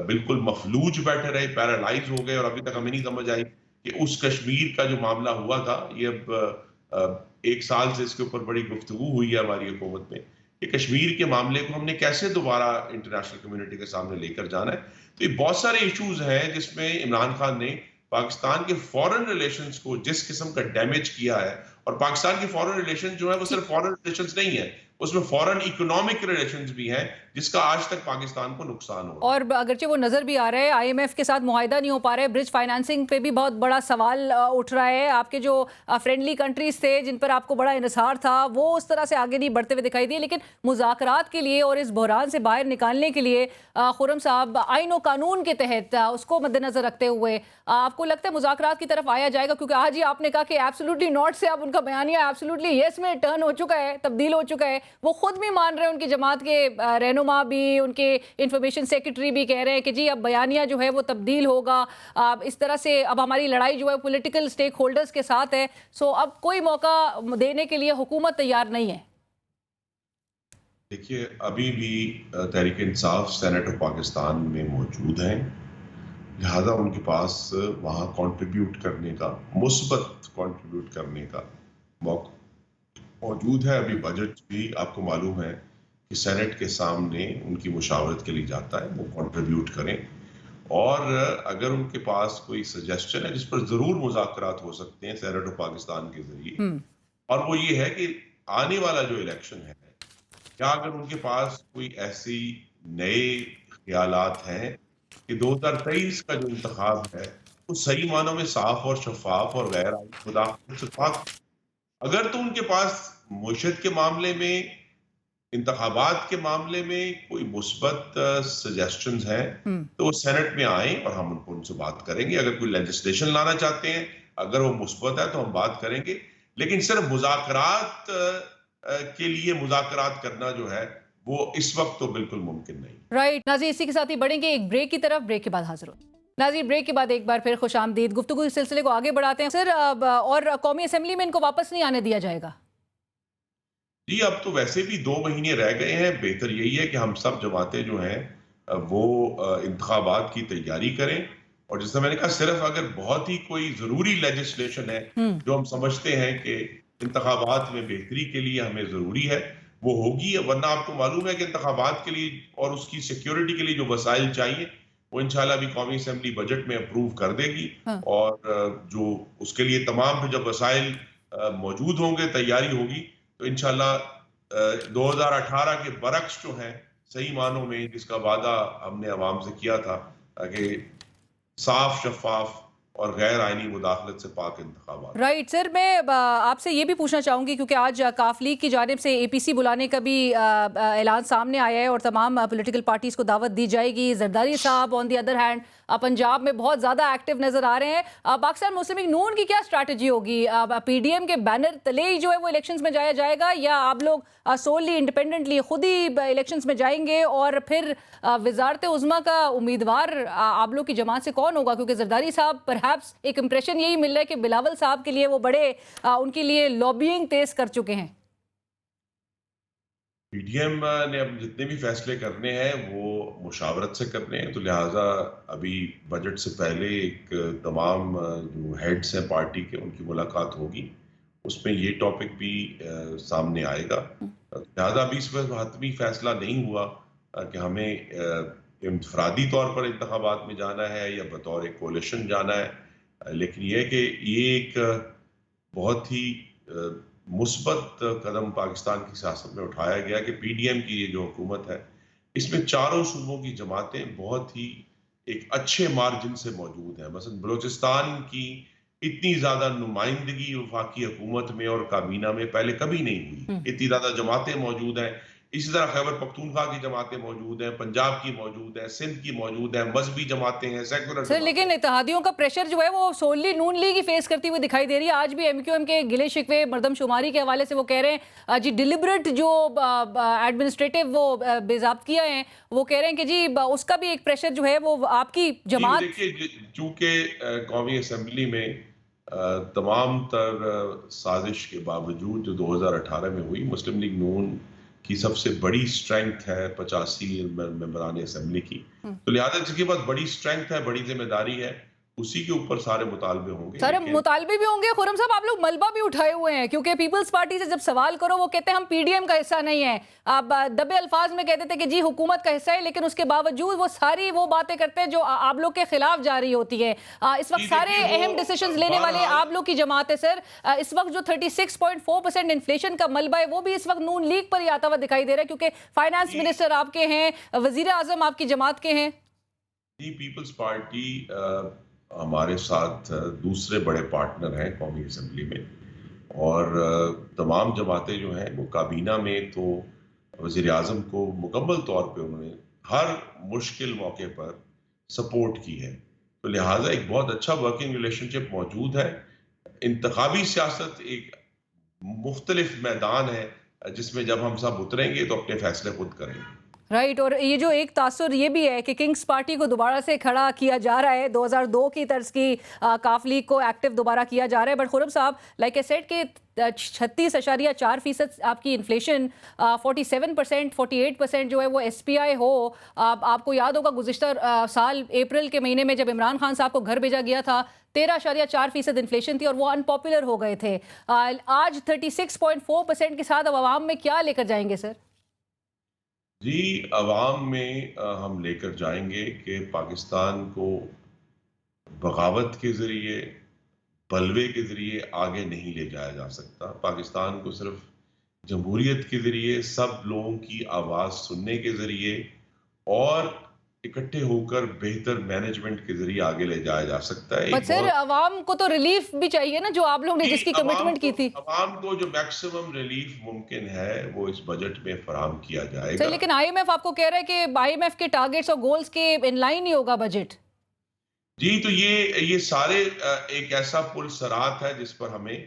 D: बिल्कुल मफलूज बैठे रहे, पैरालाइज हो गए, और अभी तक हमें नहीं समझ आई कि उस कश्मीर का जो मामला हुआ था, ये अब 1 साल से इसके ऊपर बड़ी गुफ्तगू हुई है हमारी हुकूमत में कि कश्मीर के मामले को हमने कैसे दोबारा इंटरनेशनल कम्युनिटी के सामने लेकर जाना है। तो ये बहुत सारे इश्यूज हैं जिसमें इमरान खान ने पाकिस्तान के फॉरेन रिलेशंस को जिस किस्म का डैमेज किया है, और पाकिस्तान के फॉरेन रिलेशंस जो है वो सिर्फ फॉरेन रिलेशंस नहीं है, उसमें फॉरेन इकोनॉमिक रिलेशंस भी हैं जिसका आज तक पाकिस्तान को नुकसान हो रहा है।
A: और अगरचे वो नजर भी आ रहा है, आईएमएफ के साथ मुआहिदा नहीं हो पा रहा है, ब्रिज फाइनेंसिंग पे भी बहुत बड़ा सवाल उठ रहा है। आपके जो फ्रेंडली कंट्रीज थे जिन पर आपको बड़ा इन्हिसार था वो उस तरह से आगे नहीं बढ़ते हुए दिखाई दिए, लेकिन मुज़ाकरात के लिए और इस बहरान से बाहर निकालने के लिए खुर्रम साहब आईन और कानून के तहत उसको मद्देनजर रखते हुए आपको लगता है मुज़ाकरात की तरफ आया जाएगा? क्योंकि आज ही आपने कहा कि एब्सोल्युटली नॉट से अब उनका बयानिया एब्सोल्युटली यस में टर्न हो चुका है, तब्दील हो चुका है। वो खुद भी मान रहे हैं, उनकी जमात के रहनुमा भी, उनके इंफॉर्मेशन सेक्रेटरी भी कह रहे हैं कि जी अब बयानिया जो है वो तब्दील होगा। इस तरह से अब हमारी लड़ाई जो है पॉलिटिकल स्टेक होल्डर्स के साथ है, सो अब कोई मौका देने के लिए हुकूमत तैयार नहीं है।
D: देखिए, अभी भी तहरीक इंसाफ सेनेट ऑफ पाकिस्तान में मौजूद हैं, लिहाजा उनके पास वहाँ कंट्रीब्यूट करने का, मुस्बत कंट्रीब्यूट करने का मौका मौजूद है। अभी बजट भी आपको मालूम है कि सेनेट के सामने उनकी मुशावरत के लिए जाता है, वो कंट्रीब्यूट करें, और अगर उनके पास कोई सजेशन है जिस पर जरूर मुज़ाकरात हो सकते हैं सेनेट ऑफ पाकिस्तान के जरिए, और वो ये है कि आने वाला जो इलेक्शन है, क्या अगर उनके पास कोई ऐसी नए ख्यालात हैं कि 2023 का जो इंतखाब है वो सही मानों में साफ और शफाफ और गैर मुदाखलत से पाक, अगर तो उनके पास मुर्शिद के मामले में, इंतखाबात के मामले में कोई मुस्बत सजेशंस हैं तो वो सेनेट में आए और हम उनसे बात करेंगे। अगर कोई लेजिस्लेशन लाना चाहते हैं, अगर वो मुस्बत है तो हम बात करेंगे, लेकिन सिर्फ मुज़ाकरात के लिए मुज़ाकरात करना जो है वो इस वक्त तो बिल्कुल मुमकिन नहीं।
A: राइट नाज़रीन, इसी के साथ ही बढ़ेंगे एक ब्रेक की तरफ। ब्रेक के बाद हाजिर हो नाज़रीन। ब्रेक के बाद एक बार फिर खुशामदीद। गुफ्तगू इस सिलसिले को आगे बढ़ाते हैं सर, और कौमी असेंबली में इनको वापस नहीं आने दिया जाएगा?
D: जी, अब तो वैसे भी 2 महीने रह गए हैं। बेहतर यही है कि हम सब जमातें जो हैं वो इंतखाबात की तैयारी करें, और जैसे मैंने कहा, सिर्फ अगर बहुत ही कोई जरूरी लेजिस्लेशन है जो हम समझते हैं कि इंतखाबात में बेहतरी के लिए हमें जरूरी है, वो होगी। वरना आपको मालूम है कि इंतखाबात के लिए और उसकी सिक्योरिटी के लिए जो वसाइल चाहिए वो इंशाल्लाह भी कौमी असेंबली बजट में अप्रूव कर देगी, और जो उसके लिए तमाम जब वसाइल मौजूद होंगे, तैयारी होगी, तो इंशाल्लाह 2018 के बरक्स जो हैं, सही मानों में जिसका वादा हमने अवाम से किया था कि साफ, शफाफ और गैर आईनी मुदाखलत से पाक इंतखाबात।
A: राइट सर, मैं आपसे ये भी पूछना चाहूँगी क्योंकि आज काफ लीग की जानिब से APC बुलाने का भी ऐलान सामने आया है और तमाम पॉलिटिकल पार्टीज़ को दावत दी जाएगी। जरदारी साहब on the other hand Punjab में बहुत ज़्यादा एक्टिव नज़र आ रहे हैं। पाकिस्तान मुस्लिम लीग नून की क्या स्ट्रैटेजी होगी? PDM के बैनर तले ही जो है वो इलेक्शंस में जाया जाएगा, या आप लोग सोली इंडिपेंडेंटली खुद ही इलेक्शंस में जाएंगे? और फिर वजारत उज़्मा का उम्मीदवार आप लोग की जमात से कौन होगा? क्योंकि जरदारी साहब परहैप्स एक इंप्रेशन यही मिल रहा है कि बिलावल साहब के लिए वो बड़े उनके लिए लॉबिंग तेज कर चुके हैं।
D: PDM ने अब जितने भी फैसले करने हैं वो मुशावरत से करने हैं, तो लिहाजा अभी बजट से पहले एक तमाम जो हेड्स हैं पार्टी के, उनकी मुलाकात होगी, उसमें ये टॉपिक भी सामने आएगा। लिहाजा अभी इस पर हतमी फैसला नहीं हुआ कि हमें इनफरादी तौर पर इंतखाबात में जाना है या बतौर एक कोलिशन जाना है, लेकिन यह कि ये एक बहुत ही मुस्बत कदम पाकिस्तान की सियासत में उठाया गया कि PDM की ये जो हुकूमत है, इसमें चारों सूबों की जमातें बहुत ही एक अच्छे मार्जिन से मौजूद हैं। मसलन बलूचिस्तान की इतनी ज्यादा नुमाइंदगी वफाकी हुकूमत में और काबीना में पहले कभी नहीं हुई, इतनी ज्यादा जमातें मौजूद हैं। इसी तरह खैबर पख्तूनख्वा की जमातें मौजूद हैं, पंजाब की मौजूद है, सिंध की मौजूद है, मजहबी जमातें हैं, सेकुलर
A: सर। लेकिन इत्तेहादियों का प्रेशर जो है वो सोली नून लीग ही फेस करती हुई दिखाई दे रही है। आज भी MQM के गिले शिकवे मर्दमशुमारी के हवाले से वो कह रहे हैं जी डिलिबरेट जो एडमिनिस्ट्रेटिव वो बेज़ाब्तियां हैं, वो कह रहे हैं कि जी उसका भी एक प्रेशर जो है वो आपकी जमात।
D: देखिए, चूंकि कौमी असेंबली में तमाम तर साजिश के बावजूद जो 2018 में हुई, मुस्लिम लीग नून की सबसे बड़ी स्ट्रेंथ है 85 मेंबरान असेंबली की। तो लिहाजा जिसके पास बड़ी स्ट्रेंथ है, बड़ी जिम्मेदारी है, उसी के ऊपर सारे मुतालबे होंगे।
A: सारे मुतालबे भी होंगे। खुर्रम साहब, आप लोग मलबा भी उठाए हुए हैं, क्योंकि पीपल्स पार्टी से जब सवाल करो वो कहते हैं हम पीडीएम का हिस्सा नहीं है। आप दबे अल्फाज में कहते थे कि जी हुकूमत का हिस्सा है, लेकिन उसके बावजूद वो सारी वो बातें करते हैं जो आप लोग के खिलाफ जारी होती है। इस वक्त सारे अहम डिसीजन लेने वाले आप लोग की जमात है सर। इस वक्त जो 36.4% इन्फ्लेशन का मलबा है वो भी इस वक्त नून लीग पर ही आता हुआ दिखाई दे रहा है, क्योंकि फाइनेंस मिनिस्टर आपके हैं, वजीर आजम आपकी जमात के हैं।
D: जी, पीपल्स पार्टी हमारे साथ दूसरे बड़े पार्टनर हैं कौमी असेंबली में, और तमाम जमातें जो हैं वो काबीना में तो वज़ीर आज़म को मुकम्मल तौर पे उन्होंने हर मुश्किल मौके पर सपोर्ट की है। तो लिहाजा एक बहुत अच्छा वर्किंग रिलेशनशिप मौजूद है। इंतखाबी सियासत एक मुख्तलिफ मैदान है जिसमें जब हम सब उतरेंगे तो अपने फैसले खुद करेंगे।
A: राइट और ये जो एक तासुर ये भी है कि किंग्स पार्टी को दोबारा से खड़ा किया जा रहा है, 2002 की तर्ज की काफ लीग को एक्टिव दोबारा किया जा रहा है। बट खुर्रम साहब, लाइक आई सेड के 36.4% आपकी इन्फ्लेशन, 47% 48% जो है वो SPI हो। आपको याद होगा गुज़िश्ता साल अप्रैल के महीने में जब इमरान खान साहब को घर भेजा गया था, 13.4% इन्फ्लेशन थी और वो अनपॉपुलर हो गए थे। आज 36.4% के साथ अब आवाम में क्या लेकर जाएंगे सर?
D: जी, अवाम में हम लेकर जाएंगे कि पाकिस्तान को बगावत के ज़रिए, बलवे के ज़रिए आगे नहीं ले जाया जा सकता। पाकिस्तान को सिर्फ जमहूरियत के ज़रिए, सब लोगों की आवाज़ सुनने के ज़रिए और इकट्ठे होकर बेहतर मैनेजमेंट के ज़रिए आगे ले जाया जा सकता है।
A: बट सर, अवाम को तो रिलीफ भी चाहिए ना, जो आप लोग ने जिसकी कमिटमेंट की थी।
D: अवाम को जो मैक्सिमम रिलीफ मुमकिन है वो इस बजट में फराहम किया जाएगा।
A: सर, लेकिन IMF आपको कह रहा है कि IMF के टारगेट्स और गोल्स के इनलाइन ही होगा बजट।
D: जी, तो ये सारे एक ऐसा पुल सरात है जिस पर हमें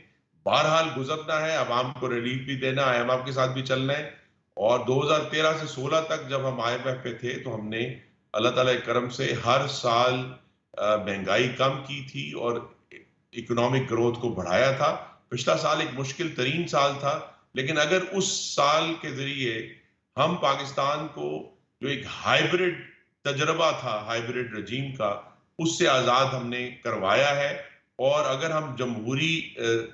D: बहरहाल गुजरना है, अवाम को रिलीफ भी देना है, IMF के साथ भी चलना है। और 2013 से 16 तक जब हम IMF पे थे तो हमने अल्लाह ताला के करम से हर साल महंगाई कम की थी और इकोनॉमिक ग्रोथ को बढ़ाया था। पिछला साल एक मुश्किल तरीन साल था, लेकिन अगर उस साल के जरिए हम पाकिस्तान को जो एक हाइब्रिड तजर्बा था, हाइब्रिड रजीम का, उससे आज़ाद हमने करवाया है। और अगर हम जमहूरी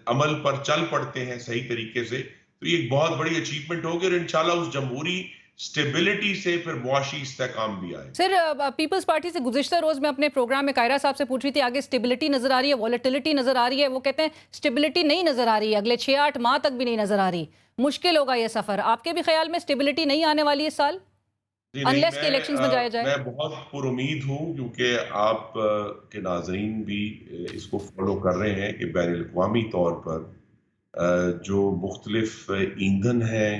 D: अमल पर चल पड़ते हैं सही तरीके से तो ये एक बहुत बड़ी अचीवमेंट होगी और इंशाल्लाह उस जमहूरी स्टेबिलिटी से फिर मुआशी इस्तेहकाम भी आए।
A: सर, पीपल्स पार्टी से गुज़िश्ता रोज़ मैं अपने प्रोग्राम में कायरा साहब से पूछ रही थी, आगे स्टेबिलिटी नज़र आ रही है, वॉलेटिलिटी नज़र आ रही है। वो कहते हैं स्टेबिलिटी नहीं नज़र आ रही है, अगले 6-8 माह तक भी नहीं नज़र आ रही। मुश्किल होगा ये सफ़र। आपके भी ख्याल में स्टेबिलिटी नहीं आने वाली है इस साल, अनलेस के इलेक्शंस में जाया जाए?
D: मैं बहुत पुरुमीद हूँ क्योंकि आप के नाज़रीन भी इसको फॉलो कर रहे हैं कि बैनुल अक़वामी तौर पर जो मुख्तलिफ ईंधन हैं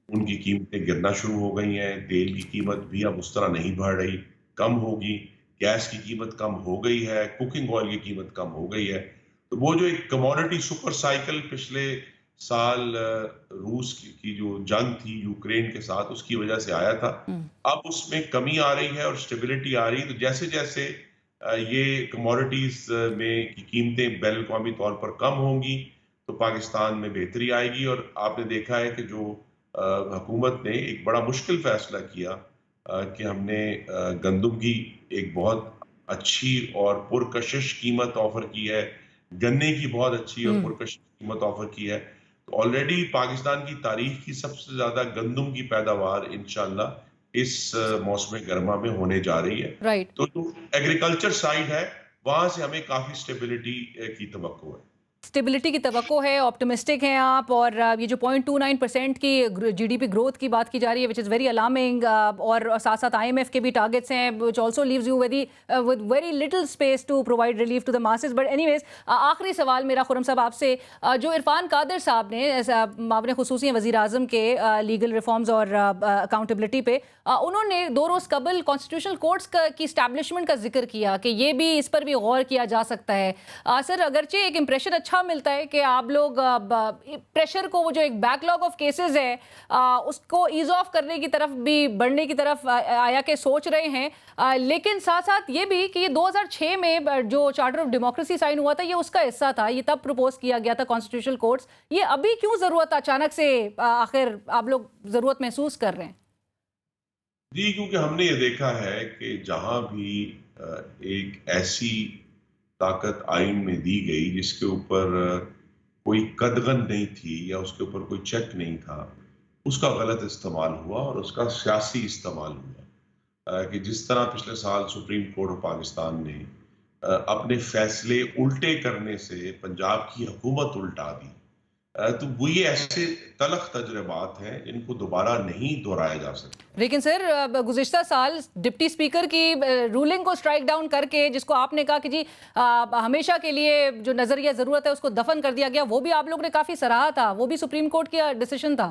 D: उनकी कीमतें गिरना शुरू हो गई हैं। तेल की कीमत भी अब उस तरह नहीं बढ़ रही, कम होगी। गैस की कीमत कम हो गई है, कुकिंग ऑयल की कीमत कम हो गई है। तो वो जो एक कमोडिटी सुपर साइकिल पिछले साल रूस की जो जंग थी यूक्रेन के साथ, उसकी वजह से आया था, अब उसमें कमी आ रही है और स्टेबिलिटी आ रही है। तो जैसे जैसे ये कमोडिटीज में की कीमतें बैनुल अक़वामी तौर पर कम होंगी तो पाकिस्तान में बेहतरी आएगी। और आपने देखा है कि जो हुकूमत ने एक बड़ा मुश्किल फैसला किया कि हमने गंदम की एक बहुत अच्छी और पुरकशिश कीमत ऑफर की है, गन्ने की बहुत अच्छी और पुरकशिश कीमत ऑफर की है। तो ऑलरेडी पाकिस्तान की तारीख की सबसे ज्यादा गंदम की पैदावार इंशाल्लाह इस मौसम गर्मा में होने जा रही है।
A: राइट।
D: तो जो एग्रीकल्चर साइड है वहां से हमें काफी स्टेबिलिटी की तवक्को है।
A: स्टेबिलिटी की तवक्को है, ऑप्टिमिस्टिक हैं आप। और ये जो 0.29% की GDP ग्रोथ की बात की जा रही है, विच इज़ वेरी अलार्मिंग। और साथ साथ IMF के भी टारगेट्स हैं, which also leaves you with very little space to provide relief to the masses. But anyways, आखिरी सवाल मेरा खुर्रम साहब आपसे, जो इरफान कादिर साहब ने मावने खुसूसी वज़ीर आज़म के लीगल रिफॉर्म्स और अकाउंटेबिलिटी पे, उन्होंने 2 रोज़ कबल कॉन्स्टिट्यूशनल कोर्ट्स की इस्टेब्लिशमेंट का जिक्र किया कि ये भी, इस पर भी गौर किया जा सकता है। सर, अगरचे एक इंप्रेशन अच्छा अच्छा मिलता है कि आप लोग प्रेशर को, वो जो एक बैकलॉग ऑफ केसेस है उसको ईज ऑफ करने की तरफ भी, बढ़ने की तरफ आया के सोच रहे हैं। लेकिन साथ साथ ये भी कि ये 2006 में जो चार्टर ऑफ डेमोक्रेसी साइन हुआ था ये उसका हिस्सा था, ये तब प्रपोज किया गया था कॉन्स्टिट्यूशनल कोर्ट्स। ये अभी क्यों जरूरत अचानक से आखिर आप लोग जरूरत महसूस कर रहे हैं?
D: जी, क्योंकि हमने ये देखा है कि जहां भी एक ऐसी ताकत आइन में दी गई जिसके ऊपर कोई कदगन नहीं थी या उसके ऊपर कोई चेक नहीं था, उसका गलत इस्तेमाल हुआ और उसका सियासी इस्तेमाल हुआ। कि जिस तरह पिछले साल सुप्रीम कोर्ट ऑफ पाकिस्तान ने अपने फैसले उल्टे करने से पंजाब की हुकूमत उल्टा दी, तो वो ये ऐसे तलख तजर्बात हैं जिनको दोबारा नहीं दोहराया जा सकता।
A: लेकिन सर गुज़िश्ता साल डिप्टी स्पीकर की रूलिंग को स्ट्राइक डाउन करके, जिसको आपने कहा कि जी हमेशा के लिए जो नजरिया जरूरत है उसको दफन कर दिया गया, वो भी आप लोग ने काफी सराहा था, वो भी सुप्रीम कोर्ट का डिसीजन था।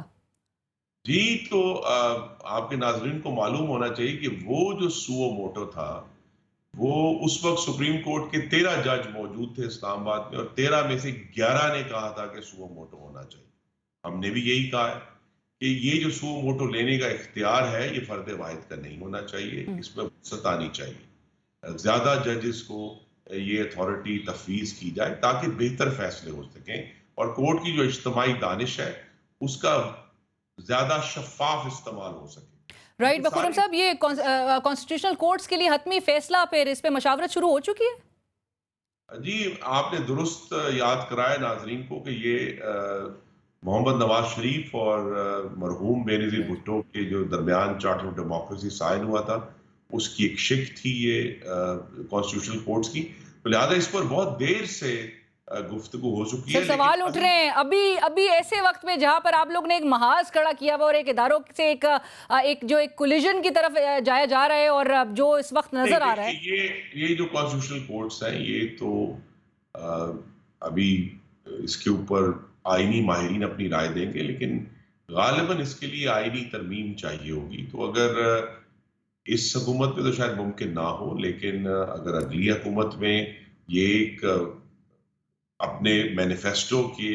D: जी, तो आपके नाजरीन को मालूम होना चाहिए कि वो जो सुओ मोटो था, वो उस वक्त सुप्रीम कोर्ट के 13 जज मौजूद थे इस्लामाबाद में और 13 में से 11 ने कहा था कि सुओ मोटो होना चाहिए। हमने भी यही कहा है कि ये जो सुओ मोटो लेने का इख्तियार है ये फर्द वाहिद का नहीं होना चाहिए, इसमें वसअत आनी चाहिए। ज्यादा जजेस को ये अथॉरिटी तफवीज की जाए ताकि बेहतर फैसले हो सकें और कोर्ट की जो इज्तिमाई दानिश है उसका ज्यादा शफाफ इस्तेमाल हो सके।
A: राइट बखूरम साहब, ये कॉन्स्टिट्यूशनल कोर्ट्स के लिए हतमी फैसला, फिर इस पे मशावरत शुरू हो चुकी है?
D: जी, आपने दुरुस्त याद कराया नाजरीन को कि ये मोहम्मद नवाज शरीफ और मरहूम बेनज़ीर भुट्टो के जो दरमियान चार्टर ऑफ डेमोक्रेसी साइन हुआ था, उसकी एक शिक थी ये कॉन्स्टिट्यूशनल कोर्ट्स की, तो लिहाजा इस पर बहुत देर से गुफ्तगू हो चुकी है।
A: सवाल उठ रहे हैं अभी ऐसे वक्त में जहां पर आप लोग ने एक महाज खड़ा किया हुआ और एक इदारों से एक कोलिजन की तरफ जाया जा रहा है और जो इस वक्त नजर आ रहा है,
D: ये जो कॉन्स्टिट्यूशनल कोर्ट्स हैं ये तो अभी इसके ऊपर आईनी माहिरीन अपनी राय देंगे, लेकिन गालिबन इसके लिए आईनी तरमीम चाहिए होगी। तो अगर इस हुकूमत में तो शायद मुमकिन ना हो, लेकिन अगर अगली हुकूमत में ये एक अपने मैनिफेस्टो के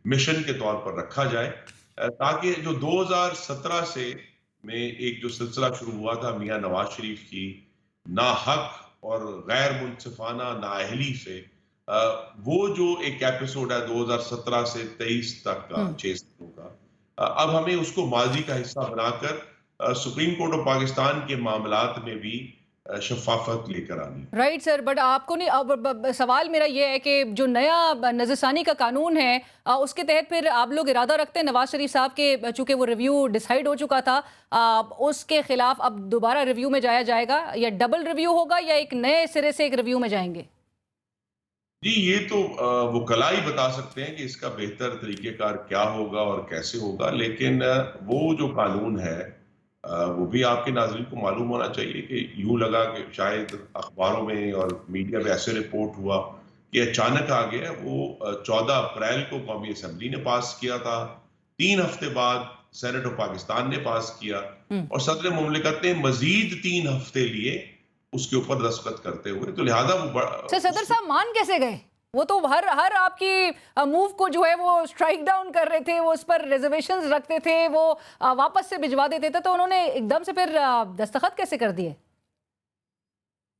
D: मिशन के तौर पर रखा जाए, ताकि जो 2017 से में एक जो सिलसिला शुरू हुआ था मियां नवाज शरीफ की नाहक और गैर मुनसिफाना नाअहली से, वो जो एक एपिसोड है 2017 से 23 तक का 6 सालों का, अब हमें उसको माजी का हिस्सा बनाकर सुप्रीम कोर्ट ऑफ पाकिस्तान के मामलात में भी शफाफत लेकर आनी।
A: राइट सर, बट आपको नहीं, सवाल मेरा ये है कि जो नया नजरसानी का कानून है उसके तहत फिर आप लोग इरादा रखते हैं नवाज शरीफ साहब के, चूंकि वो रिव्यू डिसाइड हो चुका था, उसके खिलाफ अब दोबारा रिव्यू में जाया जाएगा या डबल रिव्यू होगा या एक नए सिरे से एक रिव्यू में जाएंगे?
D: जी, ये तो वो कला ही बता सकते हैं कि इसका बेहतर तरीकेकार क्या होगा और कैसे होगा, लेकिन वो जो कानून है वो भी आपके नाज़रीन को मालूम होना चाहिए कि यूं लगा कि शायद अखबारों में और मीडिया में ऐसे रिपोर्ट हुआ कि अचानक आ गया। वो 14 अप्रैल को कौमी असम्बली ने पास किया था, 3 हफ्ते बाद सेनेट ऑफ पाकिस्तान ने पास किया और सदर मुमलिकत ने मजीद 3 हफ्ते लिए उसके ऊपर दस्तखत करते हुए। तो लिहाजा वो
A: सदर साहब मान कैसे गए? वो तो हर आपकी मूव को जो है वो स्ट्राइक डाउन कर रहे थे, वो उस पर रिजर्वेशंस रखते थे, वो वापस से भिजवा देते थे, तो उन्होंने एकदम से फिर दस्तखत कैसे कर दिए?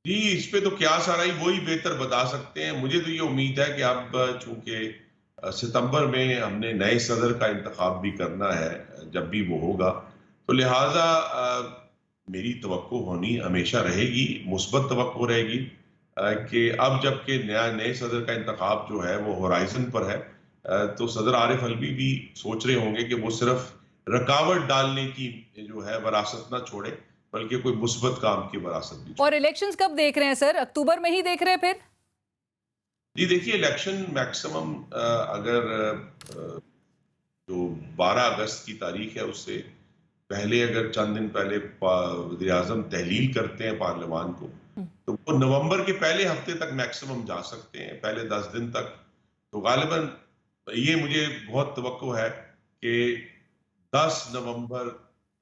D: जी, इस पे तो क्या सारा ही वही बेहतर बता सकते हैं। मुझे तो ये उम्मीद है कि अब चूंकि सितंबर में हमने नए सदर का इंतखाब भी करना है, जब भी वो होगा, तो लिहाजा मेरी तवक्को होनी हमेशा रहेगी, मुस्बत तवक्को रहेगी कि अब जबकि नए सदर का इंतखाब जो है वो होराइजन पर है, तो सदर आरिफ अलवी भी सोच रहे होंगे कि वो सिर्फ रुकावट डालने की जो है वरासत ना छोड़े, बल्कि कोई मुस्बत काम की वरासत भी।
A: और इलेक्शंस कब देख रहे हैं सर? अक्टूबर में ही देख रहे हैं फिर?
D: जी देखिए, इलेक्शन मैक्सिमम अगर जो 12 अगस्त की तारीख है उससे पहले, अगर चंद दिन पहले वज़ीर आज़म तहलील करते हैं पार्लियामान को, तो वो नवंबर के पहले हफ्ते तक मैक्सिमम जा सकते हैं, पहले 10 दिन तक। तो गालिबन ये मुझे बहुत तवक्को है कि 10 नवंबर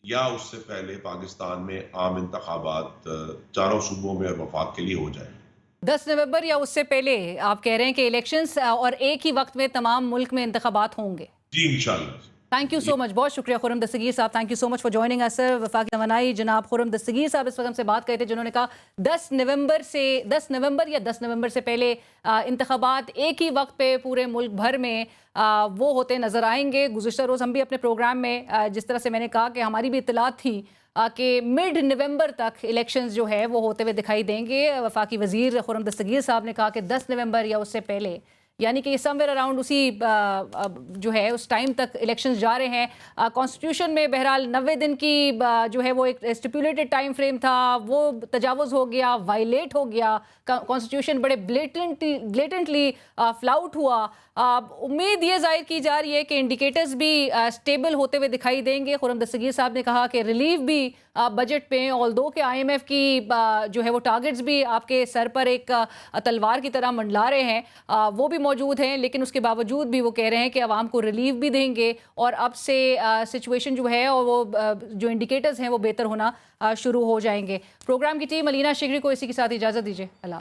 D: या उससे पहले पाकिस्तान में आम इंतखाबात चारों सूबों में और वफाक के लिए हो जाए।
A: 10 नवंबर या उससे पहले आप कह रहे हैं कि इलेक्शंस और एक ही वक्त में तमाम मुल्क में इंतखाबात होंगे।
D: जी इंशाल्लाह।
A: थैंक यू सो मच, बहुत शुक्रिया खुर्रम दस्तगीर साहब, thank you so much for joining us sir. वफाकी तवानाई जनाब खुर्रम दस्तगीर साहब इस वक्त हमसे बात कर रहे थे, जिन्होंने कहा 10 नवंबर या 10 नवंबर से पहले इंतखाबात एक ही वक्त पे पूरे मुल्क भर में वो होते नज़र आएंगे। गुज़िश्ता रोज़ हम भी अपने प्रोग्राम में जिस तरह से मैंने कहा कि हमारी भी इत्तलात थी कि मिड नवंबर तक इलेक्शंस जो है वो होते हुए दिखाई देंगे। वफाकी वज़ीर खुर्रम दस्तगीर साहब ने कहा कि 10 नवंबर या उससे पहले, यानी कि समवेयर अराउंड उसी जो है उस टाइम तक इलेक्शंस जा रहे हैं। कॉन्स्टिट्यूशन में बहरहाल 90 दिन की जो है वो एक स्टिपुलेटेड टाइम फ्रेम था, वो तजावुज़ हो गया, वायलेट हो गया, कॉन्स्टिट्यूशन बड़े ब्लेटेंटली फ्लाउट हुआ। उम्मीद ये जाहिर की जा रही है कि इंडिकेटर्स भी स्टेबल होते हुए दिखाई देंगे। खुर्रम दस्तगीर साहब ने कहा कि रिलीफ भी बजट पे, ऑल्दो के IMF की जो है वो टारगेट्स भी आपके सर पर एक तलवार की तरह मंडला रहे हैं, वो भी मौजूद हैं, लेकिन उसके बावजूद भी वो कह रहे हैं कि आवाम को रिलीफ भी देंगे और अब से सिचुएशन जो है और वो जो इंडिकेटर्स हैं वो बेहतर होना शुरू हो जाएंगे। प्रोग्राम की टीम अलीना शिगरी को इसी के साथ इजाज़त दीजिए। अल्लाह।